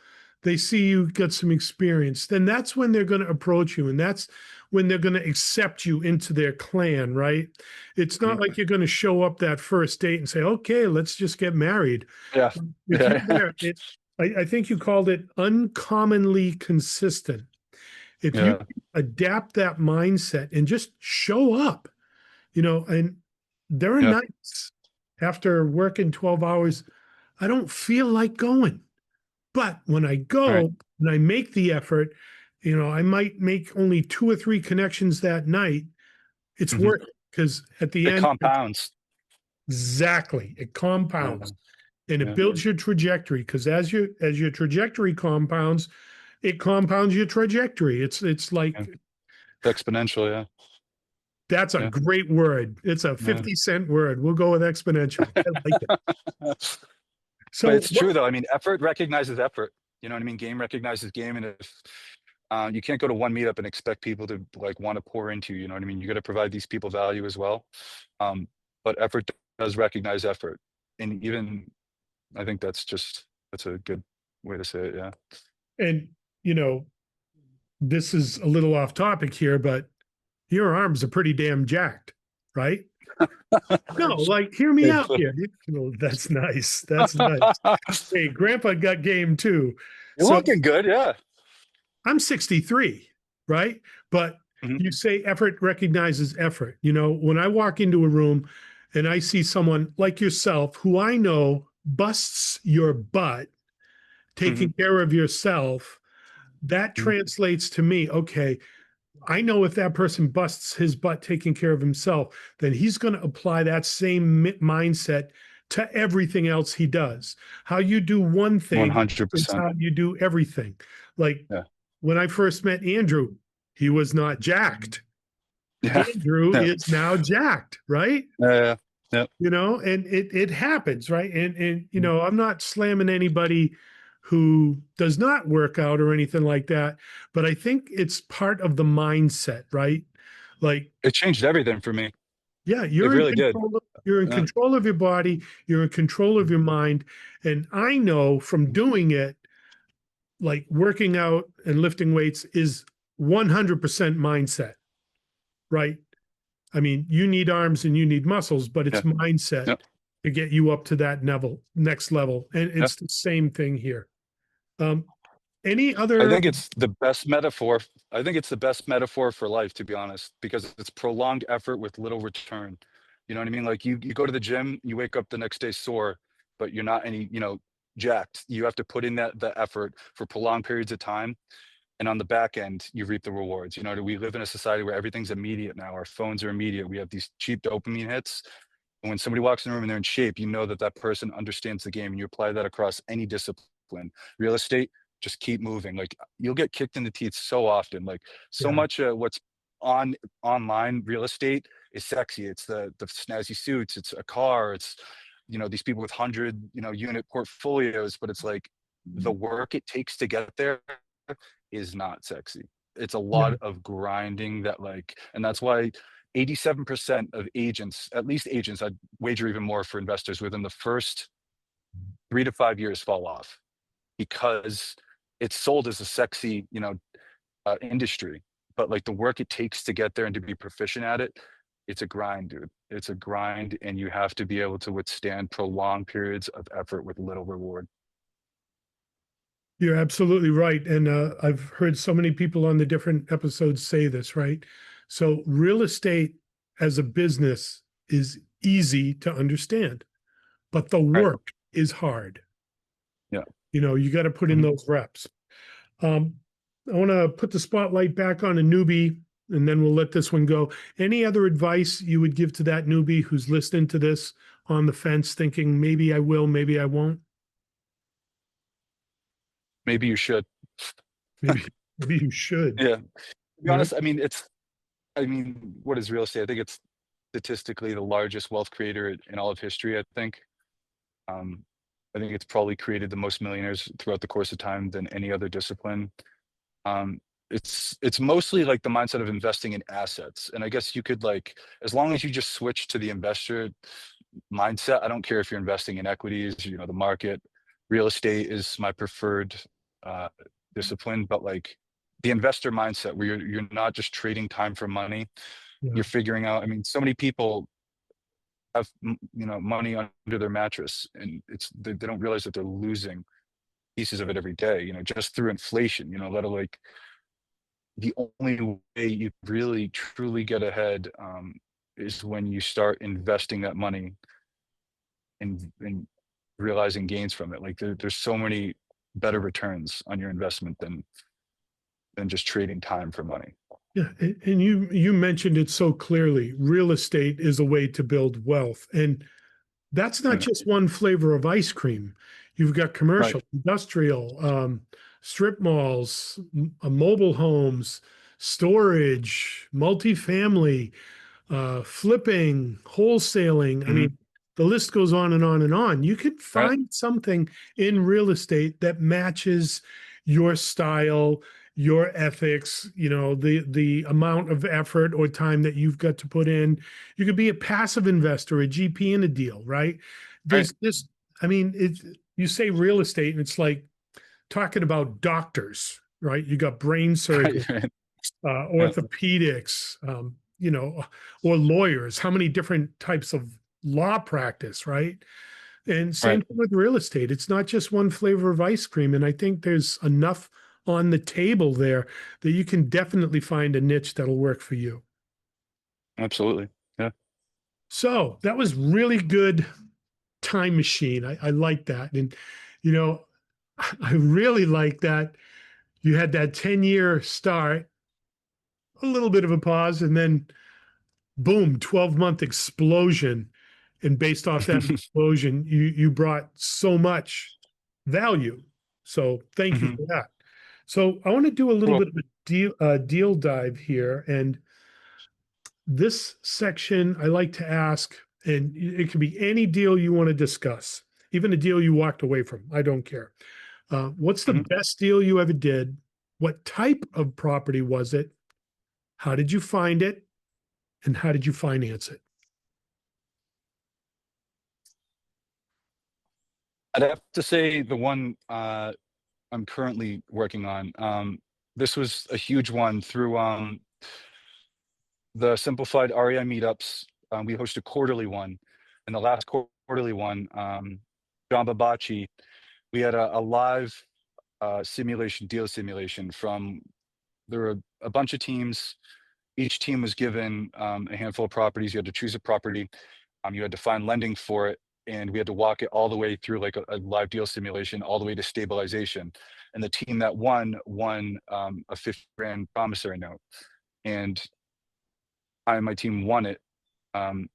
they see you get some experience, then that's when they're going to approach you. And that's when they're going to accept you into their clan, right? It's not Mhm. like you're going to show up that first date and say, okay, let's just get married. Yeah. If you're Yeah. there, I think you called it uncommonly consistent. If you Yeah. adapt that mindset and just show up, and there are Yeah. nights after working 12 hours, I don't feel like going. But when I Right. go and I make the effort, I might make only two or three connections that night. It's Hmm. worth it because at the It end, compounds. exactly, it Yeah. compounds and it Yeah. builds your trajectory. Because as your trajectory compounds, it compounds your trajectory. It's Yeah. like Exponential. Yeah. that's a Yeah. great word. It's a Yeah. 50-cent word. We'll go with exponential. I like it. But So it's what true though. I mean, effort recognizes effort. You know what I mean? Game recognizes game. And if you can't go to one meetup and expect people to like want to pour into you, you know what I mean? You got to provide these people value as well. Um, but effort does recognize effort. And even I think that's a good way to say it. Yeah. and you know, this is a little off topic here, but your arms are pretty damn jacked, right? No, like hear me It's, out here. That's nice. That's nice. Hey, grandpa got game too. you're So looking good. Yeah. I'm 63, right? But Mhm. you say effort recognizes effort. When I walk into a room and I see someone like yourself who I know busts your butt Mhm. taking care of yourself, that Mhm. translates to me, okay, I know if that person busts his butt taking care of himself, then he's going to apply that same mindset to everything else he does. How you do one thing is 100%. how you do everything. Like Yeah. when I first met Andrew, he was not jacked. Yeah. Andrew Yeah. is now jacked, right? Yeah. Yeah. And it happens, right? And I'm not slamming anybody who does not work out or anything like that, but I think it's part of the mindset, right? Like, It changed everything for me. yeah, It really did. you're in Yeah. control of your body, you're in control of your mind. And I know from doing it, like working out and lifting weights is 100% mindset, right? I mean, you need arms and you need muscles, but it's Yeah. mindset Yeah. to get you up to that next level. And Yeah. it's the same thing here. Um, any I other, think it's the best metaphor. I think it's the best metaphor for life, to be honest, because it's prolonged effort with little return. You know what I mean? Like you go to the gym, you wake up the next day sore, but you're not jacked. You have to put in the effort for prolonged periods of time. And on the back end, you reap the rewards. We live in a society where everything's immediate now. Our phones are immediate. We have these cheap dopamine hits. And when somebody walks in the room and they're in shape, you know that that person understands the game, and you apply that across any discipline. Real estate, just keep moving. Like you'll get kicked in the teeth so often. Like so yeah, much what's on online real estate is sexy. It's the snazzy suits. It's a car. It's these people with 100 unit portfolios. But it's like the work it takes to get there is not sexy. It's a yeah, lot of grinding and that's why 87% of agents, at least agents, I'd wager even more for investors within the first 3 to 5 years fall off because it's sold as a sexy, industry. But like the work it takes to get there and to be proficient at it, it's a grind, dude. It's a grind, and you have to be able to withstand prolonged periods of effort with little reward. you're absolutely right. And I've heard so many people on the different episodes say this, right? So real estate as a business is easy to understand, but the Right. work is hard. Yeah. You got to put in Mhm. those reps. Um, I want to put the spotlight back on a newbie, and then we'll let this one go. Any other advice you would give to that newbie who's listening to this on the fence, thinking maybe I will, maybe I won't, Maybe you should. maybe maybe you should, Yeah. To be right? honest, what is real estate? I think it's statistically the largest wealth creator in all of history, I think. Um, I think it's probably created the most millionaires throughout the course of time than any other discipline. Um, it's mostly like the mindset of investing in assets. And I guess you could like, as long as you just switch to the investor mindset, I don't care if you're investing in equities, the market, real estate is my preferred uh discipline, but like the investor mindset where you're not just trading time for money, Yeah. you're figuring out, I mean, so many people have money under their mattress, and they don't realize that they're losing pieces of it every day, just through inflation, let alone like the only way you really truly get ahead is when you start investing that money and realizing gains from it. Like there's so many better returns on your investment than just trading time for money. Yeah, and you mentioned it so clearly. Real estate is a way to build wealth, and that's not Yeah. just one flavor of ice cream. You've got Right. commercial, industrial, strip malls, mobile homes, storage, multifamily, flipping, wholesaling. I Hmm. mean, the list goes on and on and on. You can Right. find something in real estate that matches your style, your ethics, the amount of effort or time that you've got to put in. You could be a passive investor, a GP in a deal, right? Right. There's this, I mean, you say real estate and it's like talking about doctors, right? You got brain surgeons, Right. Right. Yeah. orthopedics, or lawyers. How many different types of law practice, right? And same Right. thing with real estate. It's not just one flavor of ice cream. And I think there's enough on the table there that you can definitely find a niche that'll work for you. Absolutely. Yeah. So that was really good time machine. I like that. And, you know, I really like that you had that 10-year start, a little bit of a pause, and then boom, 12-month explosion. And based off that explosion, you brought so much value. So thank you Hmm. for that. So I want to do a little Well. bit of a deal dive here. And this section I like to ask, and it can be any deal you want to discuss, even a deal you walked away from. I don't care. What's the Mhm. best deal you ever did? What type of property was it? How did you find it? And how did you finance it? I'd have to say the one I'm currently working on. This was a huge one through the simplified REI meetups. We host a quarterly one, and the last quarterly one, John Babachi, we had a live deal simulation from, there were a bunch of teams. Each team was given a handful of properties. You had to choose a property. You had to find lending for it, and we had to walk it all the way through like a live deal simulation, all the way to stabilization. And the team that won a 50 grand promissory note, and I and my team won it. Um,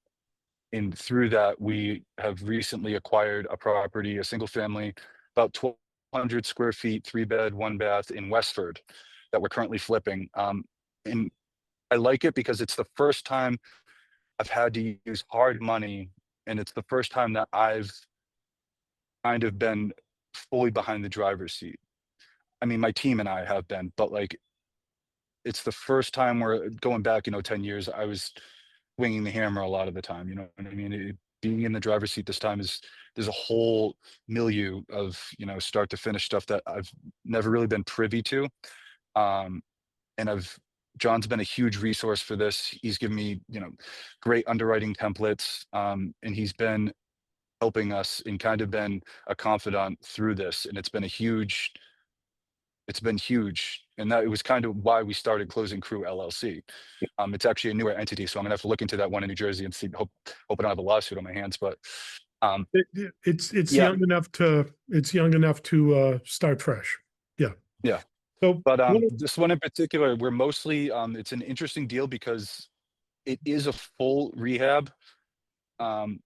and through that, we have recently acquired a property, a single family, about 1,200 square feet, 3 bed, 1 bath in Westford, that we're currently flipping. And I like it because it's the first time I've had to use hard money, and it's the first time that I've kind of been fully behind the driver's seat. I mean, my team and I have been, but like it's the first time where going back, 10 years, I was winging the hammer a lot of the time. You know what I mean? Being in the driver's seat this time there's a whole milieu of, start to finish stuff that I've never really been privy to. Um, and John's been a huge resource for this. He's given me, great underwriting templates. And he's been helping us and kind of been a confidant through this. And it's been huge. And that it was kind of why we started Closing Crew LLC. It's actually a newer entity, so I'm gonna have to look into that one in New Jersey and see. Hope I don't have a lawsuit on my hands, but um, It's yeah, young enough to start fresh. Yeah. yeah. So But what? this one in particular, we're mostly it's an interesting deal because it is a full rehab, um,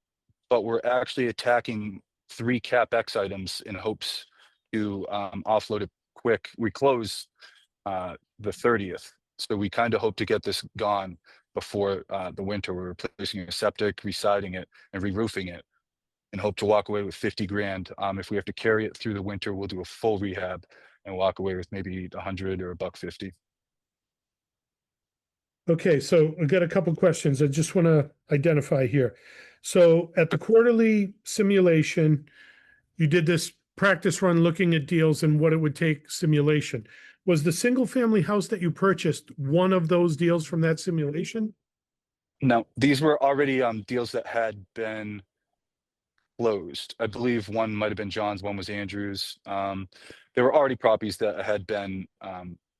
but we're actually attacking 3 CapEx items in hopes to offload it quick. We close the 30th. So we kind of hope to get this gone before the winter. We're replacing a septic, residing it, and re-roofing it, and hope to walk away with 50 grand. If we have to carry it through the winter, we'll do a full rehab and walk away with maybe 100 or a buck 50. Okay, so I got a couple questions I just want to identify here. So at the quarterly simulation, you did this practice run looking at deals and what it would take simulation. Was the single family house that you purchased one of those deals from that simulation? No, these were already deals that had been closed. I believe one might have been John's, one was Andrew's. There were already properties that had been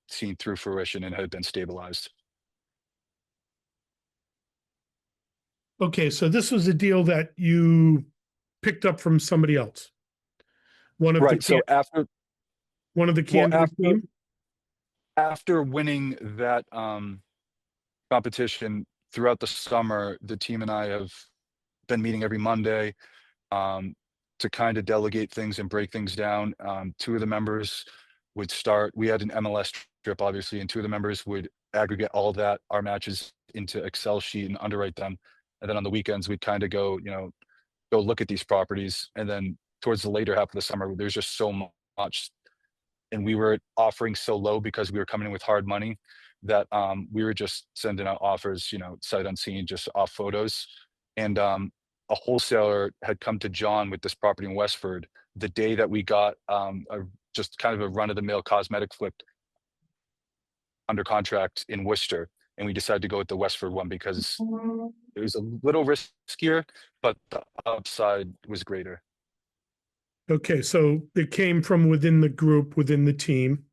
seen through fruition and had been stabilized. Okay, so this was a deal that you picked up from somebody else. One of the Right. So one of the well, Candor team. after winning that competition throughout the summer, the team and I have been meeting every Monday um, to kind of delegate things and break things down. Two of the members would start. We had an MLS trip, obviously, and two of the members would aggregate all of that, our matches, into Excel sheet and underwrite them. And then on the weekends, we'd kind of go, go look at these properties. And then towards the later half of the summer, there's just so much, and we were offering so low because we were coming in with hard money that we were just sending out offers, sight unseen, just off photos. And a wholesaler had come to John with this property in Westford the day that we got just kind of a run of the mill cosmetic flip under contract in Worcester. And we decided to go with the Westford one because it was a little riskier, but the upside was greater. Okay, so it came from within the group, within the team.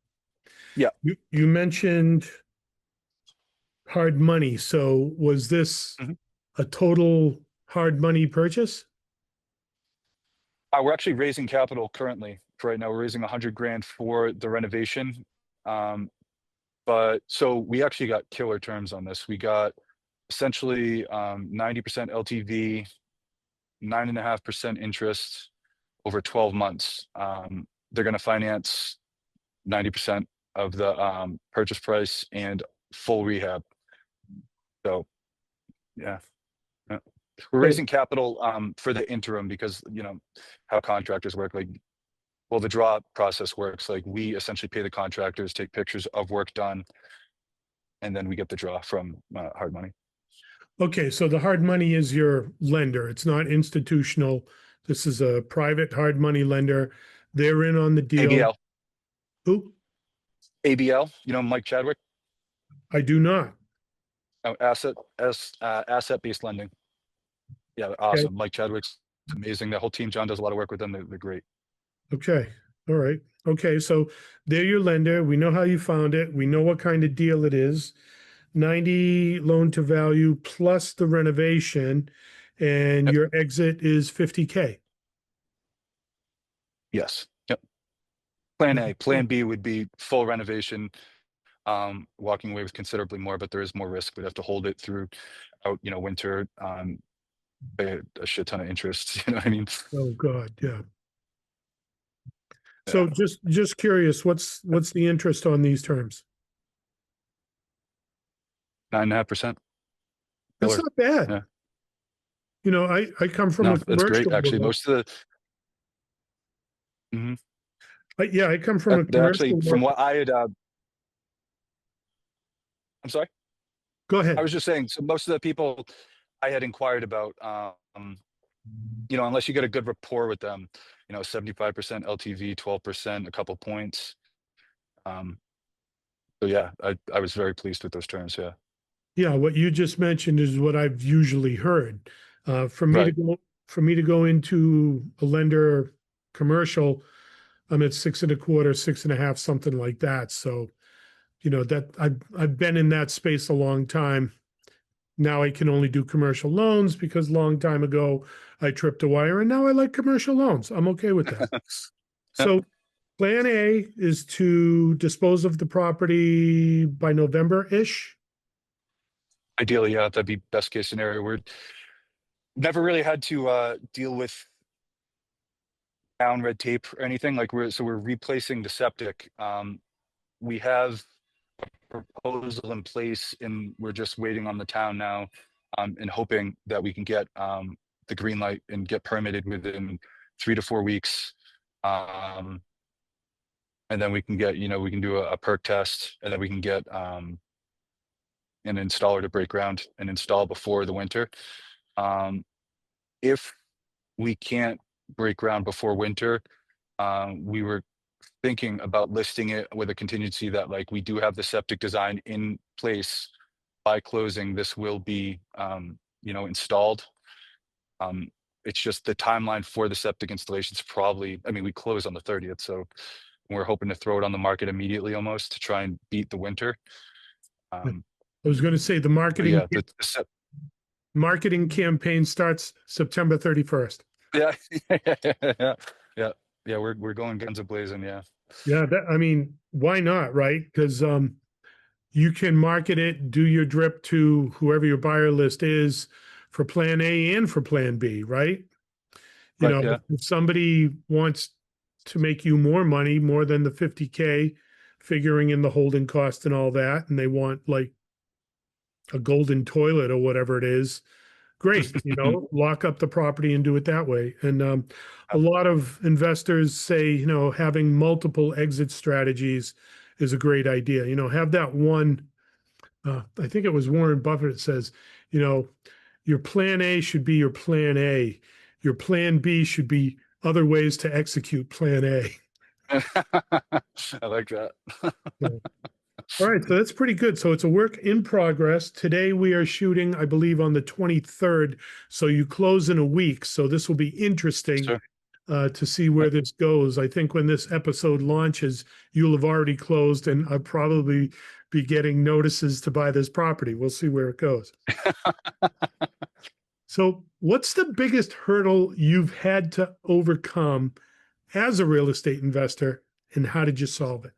Yeah. You mentioned hard money. So was this Mhm. a total hard money purchase? We're actually raising capital currently. For right now, we're raising 100 grand for the renovation. Um, but so we actually got killer terms on this. We got essentially 90% LTV, 9.5% interest over 12 months. They're going to finance 90% of the purchase price and full rehab. So yeah. Yeah. We're Okay. raising capital for the interim because how contractors work. Like, well, the draw process works. Like, we essentially pay the contractors, take pictures of work done, and then we get the draw from hard money. Okay, so the hard money is your lender. It's not institutional. This is a private hard money lender. They're in on the deal. ABL, Who? ABL. Mike Chadwick. I do not. Asset based lending. Yeah, Okay. awesome. Mike Chadwick's amazing. The whole team. John does a lot of work with them. They're great. Okay. All right. Okay, so they're your lender. We know how you found it. We know what kind of deal it is. 90 loan to value plus the renovation, and Yep. your exit is 50K. Yes. Yep. Plan A. Plan B would be full renovation. Walking away with considerably more, but there is more risk. We'd have to hold it through out, winter, pay a shit ton of interest. You know what I mean? Oh God, yeah. So Yeah. just curious, what's the interest on these terms? 9.5%. That's Killer. not bad. Yeah. I come from No, a that's great. commercial Actually, world. most of the, Yeah, I come from a actually, commercial from world. what I had, I'm sorry. Go I ahead. was just saying, so most of the people I had inquired about, unless you get a good rapport with them, 75% LTV, 12%, a couple points. Um, so yeah, I was very pleased with those terms. Yeah. Yeah, what you just mentioned is what I've usually heard. For me to Right. go into a lender commercial, I'm at 6.25, 6.5, something like that. So, that I've been in that space a long time. Now I can only do commercial loans because long time ago I tripped a wire, and now I like commercial loans. I'm okay with that. Yeah. So plan A is to dispose of the property by November-ish. Ideally, yeah, that'd be best case scenario. We're never really had to deal with town red tape or anything. Like, we're replacing the septic. We have proposal in place, and we're just waiting on the town now, and hoping that we can get the green light and get permitted within 3 to 4 weeks. Um, and then we can get, we can do a perk test, and then we can get an installer to break ground and install before the winter. Um, if we can't break ground before winter, we were thinking about listing it with a contingency that like we do have the septic design in place by closing. This will be, installed. Um, it's just the timeline for the septic installation is probably, I mean, we close on the 30th, so we're hoping to throw it on the market immediately almost to try and beat the winter. Um, I was going to say the but yeah, marketing campaign starts September 31st. yeah, yeah, yeah, yeah. We're going guns a blazing. Yeah, Yeah, I mean, why not, right? Because you can market it, do your drip to whoever your buyer list is for plan A and for plan B, right? You right. know, Yeah, if somebody wants to make you more money, more than the 50K, figuring in the holding cost and all that, and they want like a golden toilet or whatever it is, great, lock up the property and do it that way. And a lot of investors say, having multiple exit strategies is a great idea. Have that one. I think it was Warren Buffett says, you know, your plan A should be your plan A. Your plan B should be other ways to execute plan A. I like that. So, all right, so that's pretty good. So it's a work in progress. Today we are shooting, I believe, on the 23rd. So you close in a week. So this will be interesting Sure. to see where this goes. I think when this episode launches, you'll have already closed, and I'll probably be getting notices to buy this property. We'll see where it goes. So, what's the biggest hurdle you've had to overcome as a real estate investor, and how did you solve it?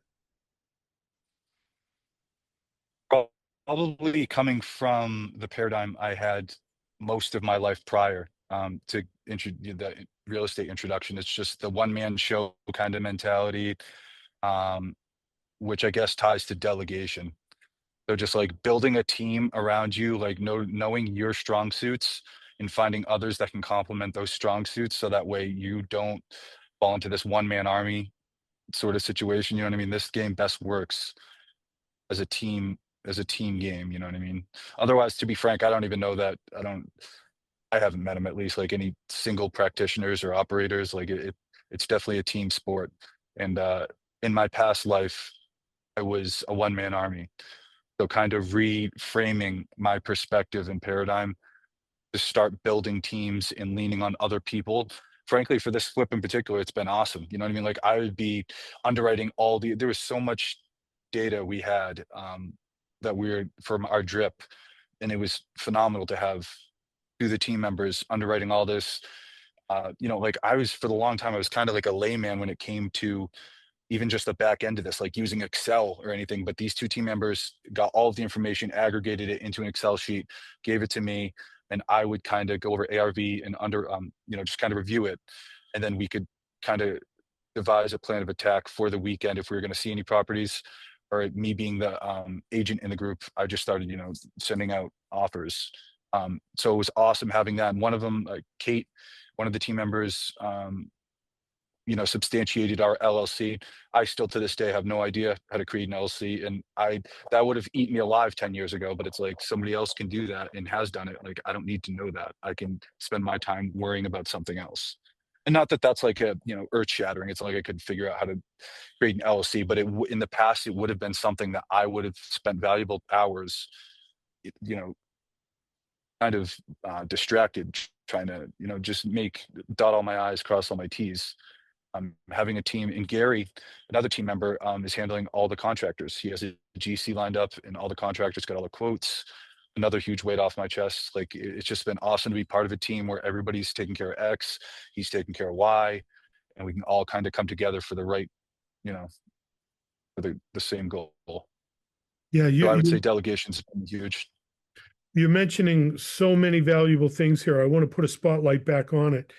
Probably coming from the paradigm I had most of my life prior to the real estate introduction. It's just the one man show kind of mentality, um, which I guess ties to delegation. So just like building a team around you, like knowing your strong suits and finding others that can complement those strong suits, so that way you don't fall into this one man army sort of situation. You know what I mean? This game best works as a team, as a team game. You know what I mean? Otherwise, to be frank, I don't even know that. I haven't met them, at least like any single practitioners or operators. Like it's definitely a team sport. And in my past life, I was a one man army. So kind of reframing my perspective and paradigm to start building teams and leaning on other people. Frankly, for this flip in particular, it's been awesome. You know what I mean? Like I would be underwriting there was so much data we had that we were from our drip, and it was phenomenal to have through the team members underwriting all this. Like I was for the long time, I was kind of like a layman when it came to even just the back end of this, like using Excel or anything. But these two team members got all of the information, aggregated it into an Excel sheet, gave it to me, and I would kind of go over ARV and just kind of review it. And then we could kind of devise a plan of attack for the weekend if we were going to see any properties. Or me being the agent in the group, I just started, sending out offers. So it was awesome having that. And one of them, Kate, one of the team members, substantiated our LLC. I still to this day have no idea how to create an LLC, and that would have eaten me alive 10 years ago. But it's like somebody else can do that and has done it. Like I don't need to know that. I can spend my time worrying about something else. And not that that's like a earth shattering. It's not like I could figure out how to create an LLC, but in the past it would have been something that I would have spent valuable hours, you know, kind of distracted trying to just dot all my I's, cross all my T's. Having a team, and Gary, another team member, is handling all the contractors. He has a GC lined up, and all the contractors got all the quotes. Another huge weight off my chest. Like it's just been awesome to be part of a team where everybody's taking care of X, he's taking care of Y, and we can all kind of come together for the right, for the same goal. Yeah, So I would say delegation's been huge. you're mentioning so many valuable things here. I want to put a spotlight back on it.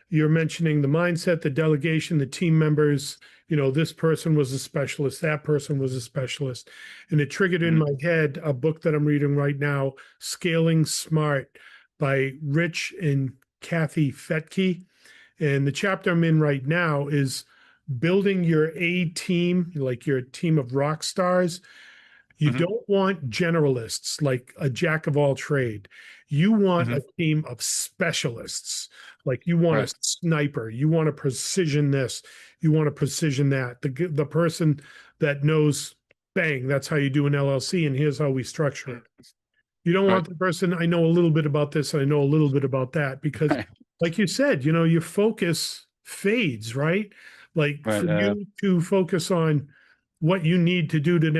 You're mentioning the mindset, the delegation, the team members. This person was a specialist, that person was a specialist. And it triggered in Mhm. my head a book that I'm reading right now, Scaling Smart by Rich and Kathy Fetke. And the chapter I'm in right now is building your A team, like your team of rock stars. You Mhm. don't want generalists like a jack of all trade. You want a Mhm. team of specialists. Like you want a Right. sniper, you want to precision this, you want to precision that. The person that knows, bang, that's how you do an LLC, and here's how we structure it. Mm. You don't Right. want the person, I know a little bit about this, I know a little bit about that, because Right. like you said, your focus fades, right? Like Right. for you to focus on what you need to do to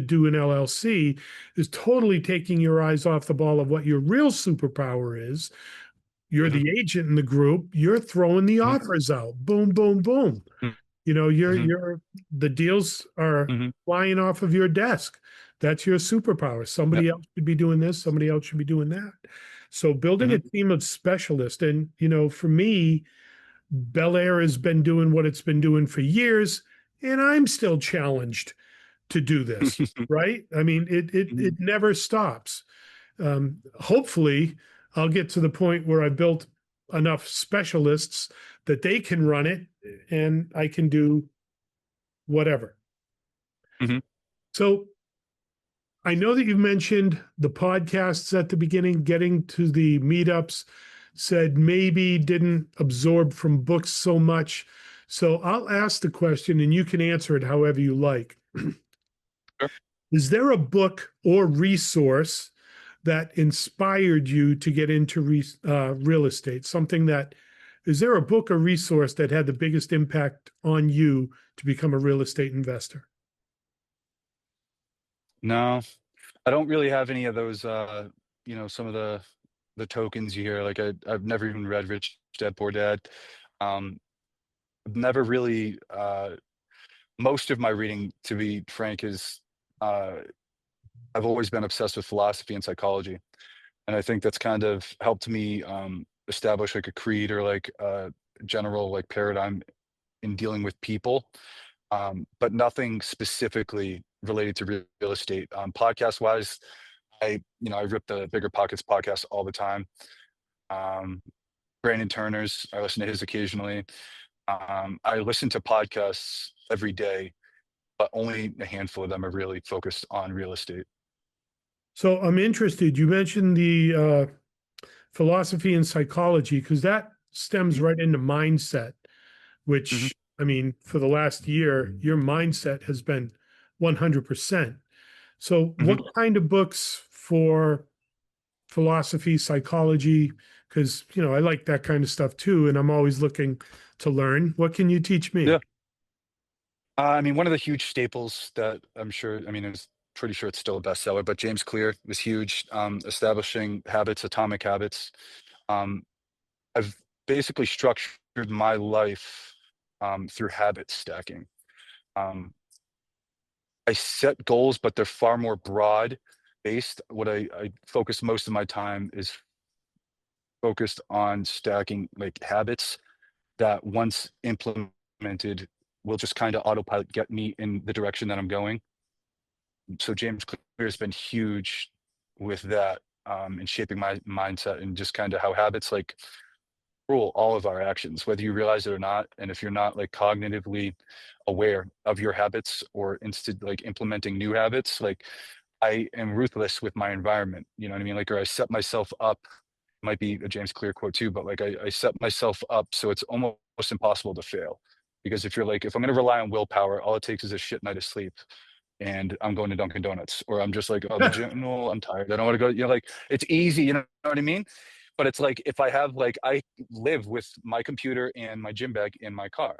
do an LLC is totally taking your eyes off the ball of what your real superpower is. You're Mhm. the agent in the group, you're throwing the Mhm. offers out. Boom, boom, boom. Mhm. You're the deals are Mhm. flying off of your desk. That's your superpower. Yep. Somebody else should be doing this, somebody else should be doing that. So building a Mhm. team of specialists, and for me, Bel Air has been doing what it's been doing for years, and I'm still challenged to do this, right? I mean, it Mhm. never stops. Hopefully, I'll get to the point where I built enough specialists that they can run it, and I can do whatever. Mhm. So I know that you mentioned the podcasts at the beginning, getting to the meetups, said maybe didn't absorb from books so much. So I'll ask the question and you can answer it however you like. Sure. Is there a book or resource that inspired you to get into real estate? Is there a book or resource that had the biggest impact on you to become a real estate investor? No, I don't really have any of those, some of the tokens you hear. Like I've never even read Rich Dad Poor Dad. Um, I've never really, most of my reading, to be frank, is, uh, I've always been obsessed with philosophy and psychology. And I think that's kind of helped me, establish like a creed or like a general like paradigm in dealing with people, but nothing specifically related to real estate. Podcast wise, I rip the Bigger Pockets podcast all the time. Um, Brandon Turner's, I listen to his occasionally. I listen to podcasts every day, but only a handful of them are really focused on real estate. So I'm interested. You mentioned the philosophy and psychology because that stems Mhm. right into mindset, Mhm. which I mean, for the last year, your mindset has been 100%. So, what Mhm. kind of books for philosophy, psychology? Because, I like that kind of stuff too. And I'm always looking to learn. What can you teach Yeah. me? I mean, one of the huge staples that I'm sure, I mean, it's pretty sure it's still a bestseller, but James Clear was huge. Establishing habits, atomic habits. Um, I've basically structured my life through habit stacking. Um, I set goals, but they're far more broad based. What I focus most of my time is focused on stacking like habits that once implemented will just kind of autopilot get me in the direction that I'm going. So James Clear has been huge with that, in shaping my mindset and just kind of how habits like rule all of our actions, whether you realize it or not. And if you're not like cognitively aware of your habits or instead like implementing new habits, like I am ruthless with my environment. You know what I mean? Like, or I set myself up, might be a James Clear quote too, but like I set myself up so it's almost impossible to fail. Because if you're like, if I'm going to rely on willpower, all it takes is a shit night of sleep and I'm going to Dunkin' Donuts, or I'm just like, oh, the gym, no, I'm tired. I don't want to go. Like it's easy, you know what I mean? But it's like if I have like I live with my computer and my gym bag in my car,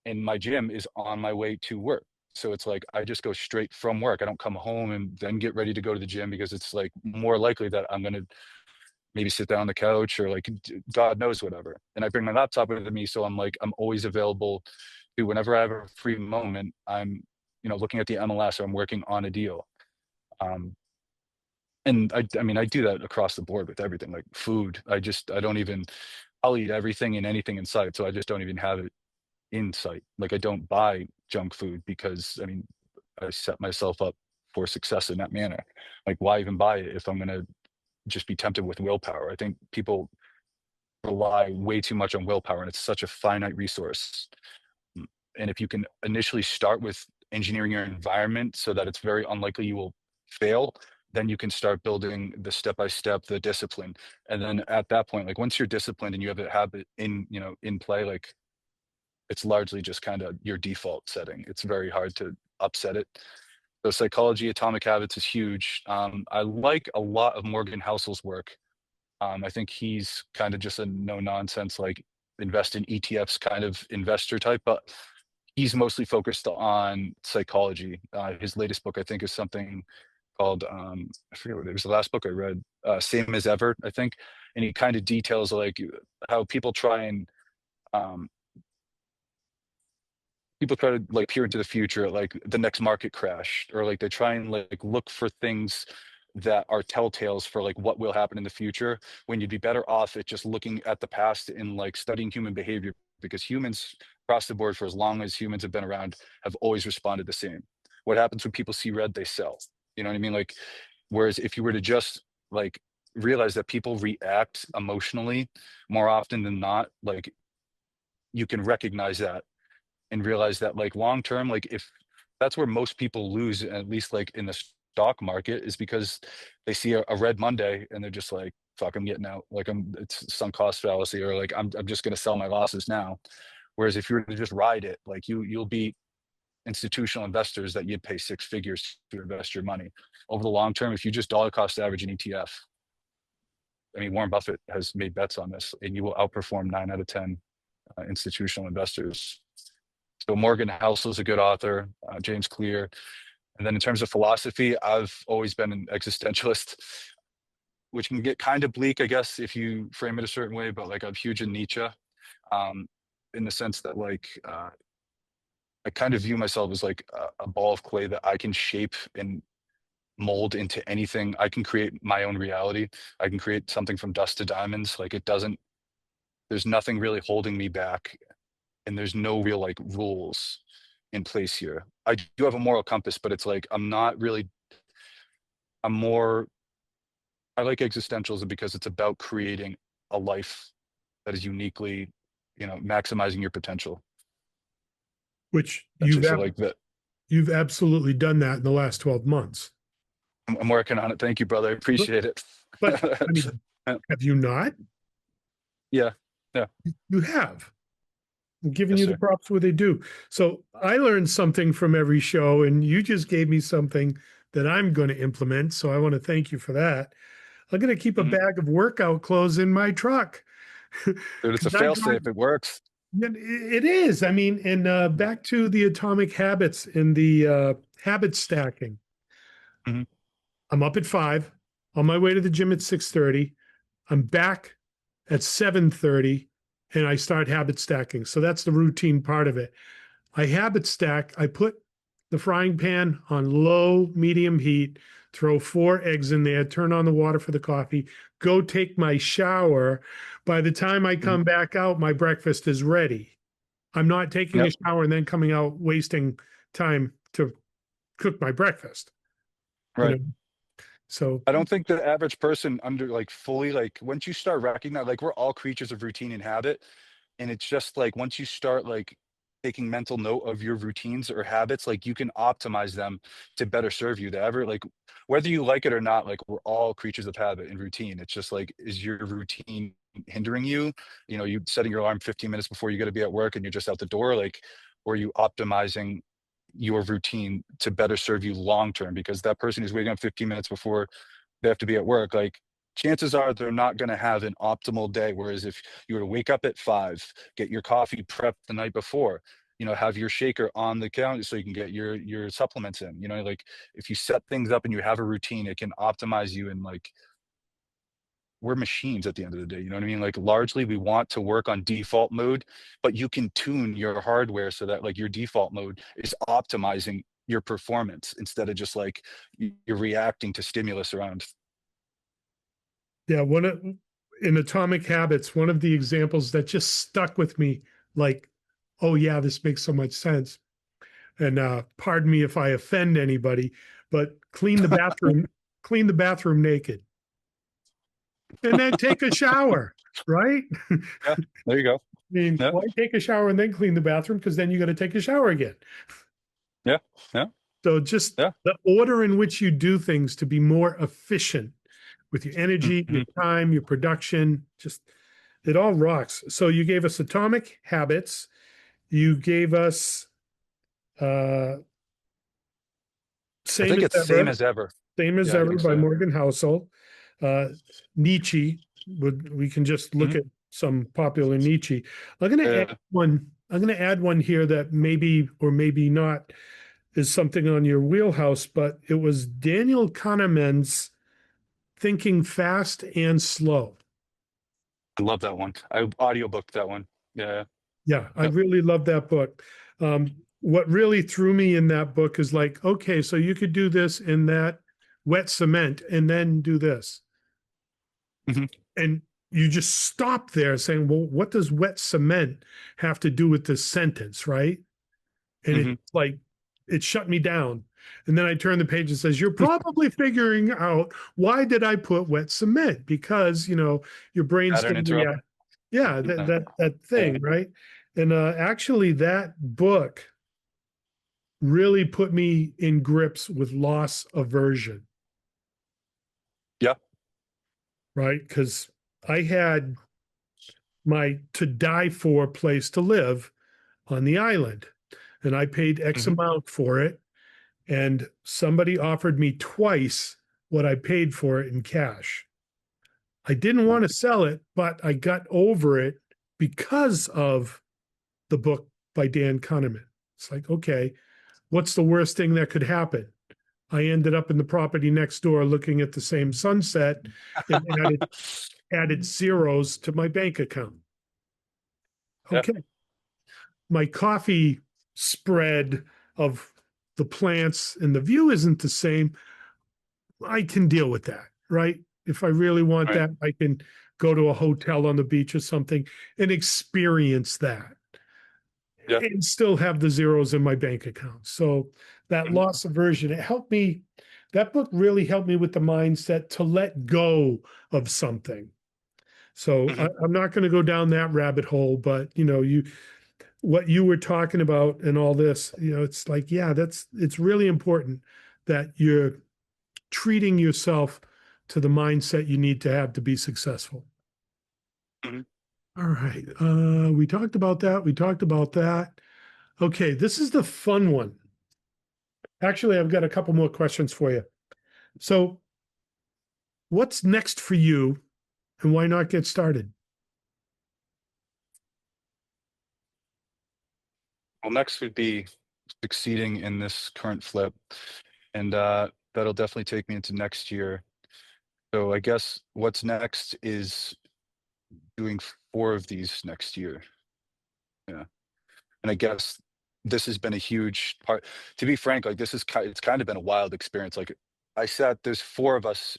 and my gym is on my way to work. So it's like I just go straight from work. I don't come home and then get ready to go to the gym because it's like more likely that I'm gonna maybe sit down on the couch or like God knows whatever. And I bring my laptop with me, so I'm like I'm always available to whenever I have a free moment. I'm looking at the MLS or I'm working on a deal. Um, and I mean I do that across the board with everything like food. I don't even I'll eat everything and anything in sight, so I just don't even have it in sight. Like I don't buy junk food because I mean I set myself up for success in that manner. Like why even buy it if I'm gonna just be tempted with willpower? I think people rely way too much on willpower and it's such a finite resource. Mm, and if you can initially start with engineering your environment so that it's very unlikely you will fail, then you can start building the step by step, the discipline. And then at that point, like once you're disciplined and you have a habit in, in play, like it's largely just kind of your default setting. It's very hard to upset it. So psychology, atomic habits is huge. I like a lot of Morgan Housel's work. I think he's kind of just a no nonsense, like invest in ETFs kind of investor type, but he's mostly focused on psychology. His latest book, I think, is something called I forget what it was. The last book I read, Same as Ever, I think, and he kind of details like how um, people try to like peer into the future, like the next market crash, or like they try and like look for things that are telltales for like what will happen in the future, when you'd be better off at just looking at the past and like studying human behavior, because humans across the board, for as long as humans have been around, have always responded the same. What happens when people see red? They sell. You know what I mean? Like, whereas if you were to just like realize that people react emotionally more often than not, like you can recognize that and realize that like long term, like if that's where most people lose, at least like in the stock market, is because they see a red Monday and they're just like, fuck, I'm getting out. Like it's sunk cost fallacy, or like I'm just gonna sell my losses now. Whereas if you were to just ride it, like you'll be institutional investors that you'd pay six figures to invest your money over the long term. If you just dollar cost average an ETF, I mean, Warren Buffett has made bets on this, and you will outperform 9 out of 10 institutional investors. So Morgan Housel is a good author, James Clear. And then in terms of philosophy, I've always been an existentialist, which can get kind of bleak, I guess, if you frame it a certain way. But like I'm huge in Nietzsche, um, in the sense that like I kind of view myself as like a ball of clay that I can shape and mold into anything. I can create my own reality. I can create something from dust to diamonds. Like it doesn't. There's nothing really holding me back, and there's no real like rules in place here. I do have a moral compass, but it's like I'm not really. I'm more. I like existentialism because it's about creating a life that is uniquely, maximizing your potential. Which That's just like that. you've absolutely done that in the last 12 months. I'm working on it. Thank you, brother. I But, appreciate it. but I mean, have you not? Yeah. Yeah. You have. I'm giving Yes, you the sir. props where they do. So I learned something from every show, and you just gave me something that I'm going to implement. So I want to thank you for that. I'm going to keep a Mhm. bag of workout clothes in my truck. Dude, it's a Because I fail drive. safe. It works. Yeah, it is. I mean, and back to the atomic habits and the habit stacking. Mhm. I'm up at 5, on my way to the gym at 6:30. I'm back at 7:30, and I start habit stacking. So that's the routine part of it. I habit stack. I put the frying pan on low, medium heat, throw 4 eggs in there, turn on the water for the coffee, go take my shower. By the time I Mhm. come back out, my breakfast is ready. I'm not taking a Yep. shower and then coming out wasting time to cook my breakfast, you Right. know. So I don't think the average person under like fully like once you start recognizing, like we're all creatures of routine and habit. And it's just like once you start like taking mental note of your routines or habits, like you can optimize them to better serve you. To ever like whether you like it or not, like we're all creatures of habit and routine. It's just like, is your routine hindering you? You setting your alarm 15 minutes before you got to be at work and you're just out the door, like, or are you optimizing your routine to better serve you long term? Because that person who's waking up 15 minutes before they have to be at work, like chances are they're not going to have an optimal day. Whereas if you were to wake up at 5, get your coffee prepped the night before, have your shaker on the counter so you can get your supplements in, like if you set things up and you have a routine, it can optimize you. And like we're machines at the end of the day, you know what I mean? Like largely we want to work on default mode, but you can tune your hardware so that like your default mode is optimizing your performance instead of just like you're reacting to stimulus around. yeah, in Atomic Habits, one of the examples that just stuck with me, like, oh yeah, this makes so much sense. And pardon me if I offend anybody, but clean the bathroom naked, and then take a shower, right? I Yeah, there you go. mean, Yeah. why take a shower and then clean the bathroom? Because then you got to take a shower again. Yeah. Yeah. So just Yeah. the order in which you do things to be more efficient with your energy, your Mhm. time, your production, just it all rocks. So you gave us Atomic Habits. You gave us uh I Same think as it's same Ever, as ever. Same as Yeah, I Ever think by so. Morgan Housel. Nietzsche, we can just look Mhm. at some popular Nietzsche. I'm going to add Yeah. one. I'm going to add one here that maybe or maybe not is something on your wheelhouse, but it was Daniel Kahneman's Thinking Fast and Slow. I love that one. I audiobooked that one. Yeah. Yeah, I Yep. really love that book. What really threw me in that book is like, okay, so you could do this in that wet cement and then do this. Mhm. And you just stop there saying, well, what does wet cement have to do with this sentence, right? And it's Mhm. like, it shut me down. And then I turn the page and says, you're probably figuring out why did I put wet cement? Because, your brain's Pattern going to react. interrupting. Yeah, Yeah. that Yeah. thing, right? And actually that book really put me in grips with loss aversion, Yeah. right? Because I had my to die for place to live on the island. And I paid X Mhm. amount for it. And somebody offered me twice what I paid for it in cash. I didn't want to sell it, but I got over it because of the book by Dan Kahneman. It's like, okay, what's the worst thing that could happen? I ended up in the property next door looking at the same sunset and added zeros to my bank account. Yeah. Okay, my coffee spread of the plants and the view isn't the same. I can deal with that, right? If I really want Right. that, I can go to a hotel on the beach or something and experience that Yeah. and still have the zeros in my bank account. So that Mhm. loss aversion, it helped me. That book really helped me with the mindset to let go of something. So Mhm. I'm not going to go down that rabbit hole, but what you were talking about and all this, it's like, yeah, it's really important that you're treating yourself to the mindset you need to have to be successful. Mhm. All right. We talked about that. We talked about that. Okay, this is the fun one. Actually, I've got a couple more questions for you. So, what's next for you and why not get started? Well, next would be succeeding in this current flip, and that'll definitely take me into next year. So I guess what's next is doing 4 of these next year. Yeah. And I guess this has been a huge part. To be frank, like this is it's kind of been a wild experience. Like there's 4 of us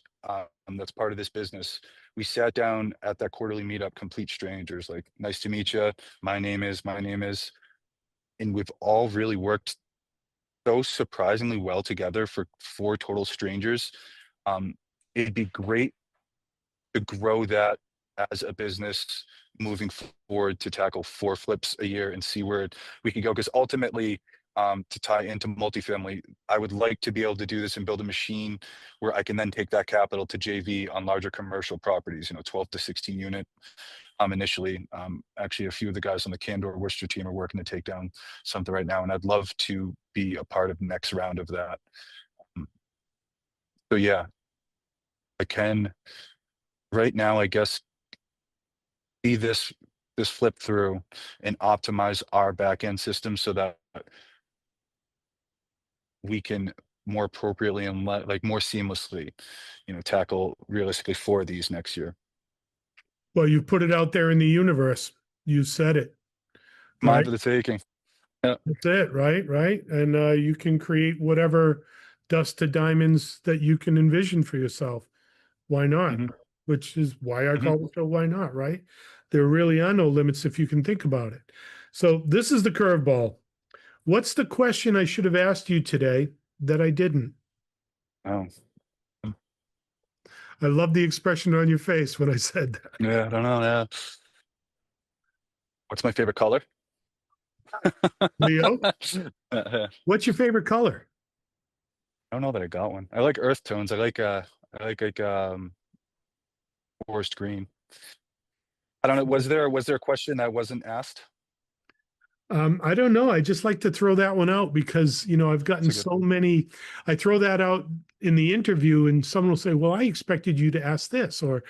that's part of this business. We sat down at that quarterly meetup, complete strangers, like, nice to meet you. My name is, and we've all really worked so surprisingly well together for 4 total strangers. Um, it'd be great to grow that as a business moving forward, to tackle 4 flips a year and see where we can go. Because ultimately, to tie into multifamily, I would like to be able to do this and build a machine where I can then take that capital to JV on larger commercial properties, 12 to 16 unit. Initially, actually, a few of the guys on the Candor Worcester team are working to take down something right now, and I'd love to be a part of the next round of that. Um, So yeah, I can right now, I guess, see this flip through and optimize our back end system so that we can more appropriately and like more seamlessly, tackle realistically 4 of these next year. Well, you put it out there in the universe. You said it, Mine right? for the taking. Yeah. That's it, right? Right. And you can create whatever dust to diamonds that you can envision for yourself. Why not? Mhm. Which is why I Mhm. call the show Why Not, right? There really are no limits if you can think about it. So this is the curveball. What's the question I should have asked you today that I didn't? Oh, I love the expression on your face when I said that. yeah, I don't know. Yeah. What's my favorite color? Leo, I what's your favorite color? don't know that I got one. I like earth tones. I like forest green. I don't know. Was there a question that wasn't asked? I don't know. I just like to throw that one out because, I've That's gotten a good so one. many. I throw that out in the interview, and someone will say, well, I expected you to ask this, or,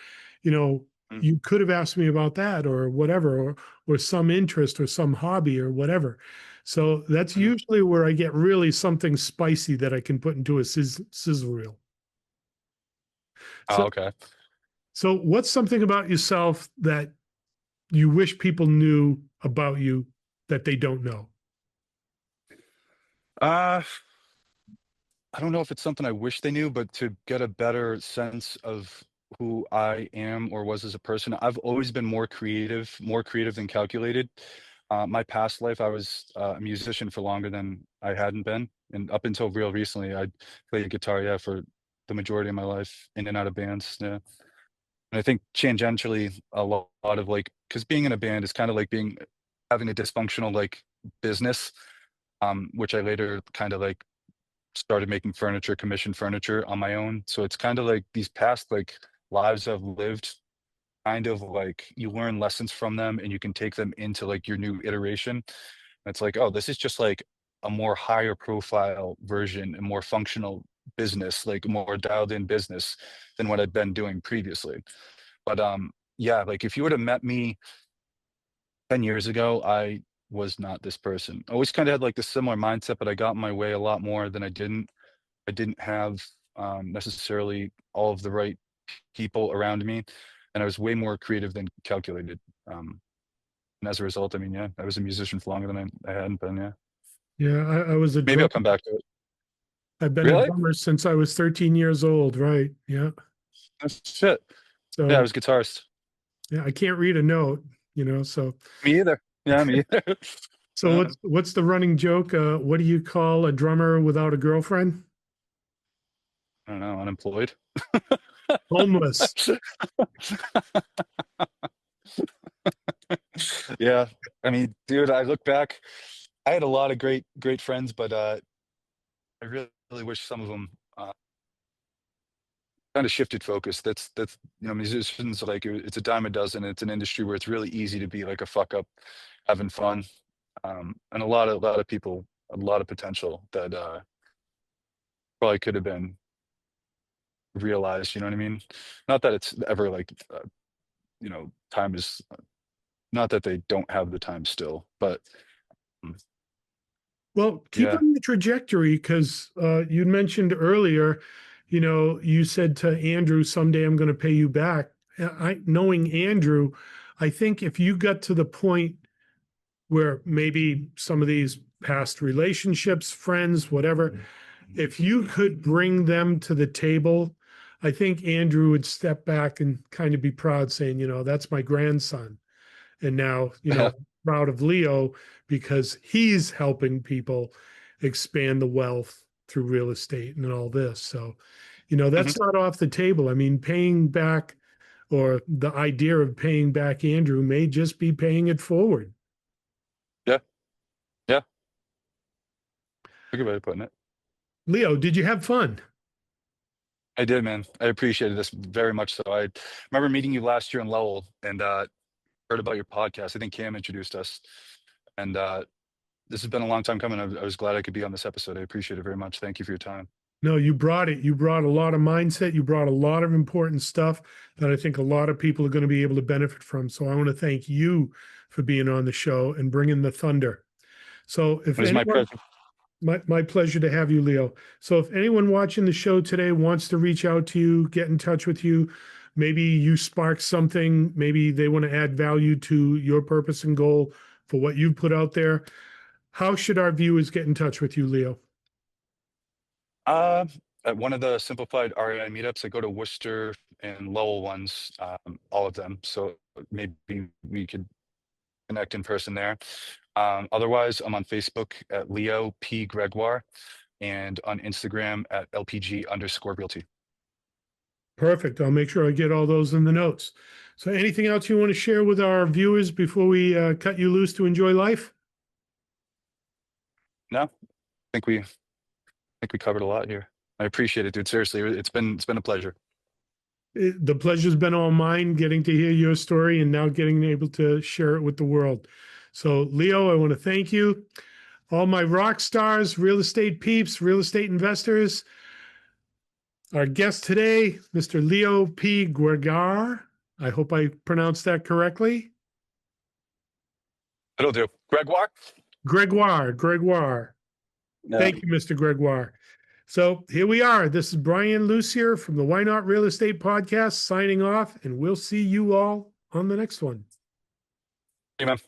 you know, Mm, you could have asked me about that, or whatever, or some interest or some hobby or whatever. So that's mhm. usually where I get really something spicy that I can put into a sizzle reel. Oh, So, okay. so what's something about yourself that you wish people knew about you that they don't know? Uh, I don't know if it's something I wish they knew, but to get a better sense of who I am or was as a person, I've always been more creative than calculated. My past life, I was a musician for longer than I hadn't been, and up until real recently, I played guitar, yeah, for the majority of my life, in and out of bands. Yeah. And I think tangentially, a lot of like, because being in a band is kind of like having a dysfunctional like business, which I later kind of like started making furniture, commissioned furniture on my own. So it's kind of like these past like lives I've lived, kind of like you learn lessons from them and you can take them into like your new iteration. And it's like, oh, this is just like a more higher profile version and more functional business, like more dialed in business than what I'd been doing previously. But yeah, like if you would have met me 10 years ago, I was not this person. I always kind of had like this similar mindset, but I got in my way a lot more than I didn't. I didn't have necessarily all of the right people around me, and I was way more creative than calculated. Um, and as a result, I mean, yeah, I was a musician for longer than I hadn't been. Yeah, Yeah, I was a maybe I'll drummer. come back to it. I've been a Really? drummer since I was 13 years old, right? Yeah. Oh, shit. Yeah, I So was a guitarist. yeah, I can't read a note, so Me either. Yeah, me either. so what's the running joke? What do you call a drummer without a girlfriend? I don't know, unemployed. Homeless. Yeah, I mean, dude, I look back. I had a lot of great friends, but I really wish some of them kind of shifted focus. That's musicians like it's a dime a dozen. It's an industry where it's really easy to be like a fuck up, having fun, and a lot of people, a lot of potential that probably could have been realized. You know what I mean? Not that it's ever like time is not that they don't have the time still, but mm, Well, keep yeah. on the trajectory because you mentioned earlier, you said to Andrew, someday I'm going to pay you back. Knowing Andrew, I think if you got to the point where maybe some of these past relationships, friends, whatever, if you could bring them to the table, I think Andrew would step back and kind of be proud, saying, that's my grandson. And now, proud of Leo because he's helping people expand the wealth through real estate and all this. So, Mhm. that's not off the table. I mean, paying back or the idea of paying back Andrew may just be paying it forward. Yeah, yeah. A good way of putting it. Leo, did you have fun? I did, man. I appreciated this very much. So I remember meeting you last year in Lowell and heard about your podcast. I think Cam introduced us, and this has been a long time coming. I was glad I could be on this episode. I appreciate it very much. Thank you for your time. No, you brought it. You brought a lot of mindset. You brought a lot of important stuff that I think a lot of people are going to be able to benefit from. So I want to thank you for being on the show and bringing the thunder. So if It was my anyone, pleasure. my pleasure to have you, Leo. So if anyone watching the show today wants to reach out to you, get in touch with you, maybe you spark something, maybe they want to add value to your purpose and goal for what you put out there. How should our viewers get in touch with you, Leo? Uh, at one of the simplified REI meetups, I go to Worcester and Lowell ones, all of them. So maybe we could connect in person there. Otherwise, I'm on Facebook at Leo P. Gregoire and on Instagram at LPG_realty. Perfect. I'll make sure I get all those in the notes. So anything else you want to share with our viewers before we cut you loose to enjoy life? No, I think we covered a lot here. I appreciate it, dude. Seriously, it's been a pleasure. The pleasure's been all mine getting to hear your story and now getting able to share it with the world. So, Leo, I want to thank you. All my rock stars, real estate peeps, real estate investors. Our guest today, Mr. Leo P. Gregoire. I hope I pronounced that correctly. It'll do. Gregoire? Gregoire. Yeah. Thank you, Mr. Gregoire. So here we are. This is Brian Lucier from the Why Not Real Estate Podcast signing off, and we'll see you all on the next one. Hey, man.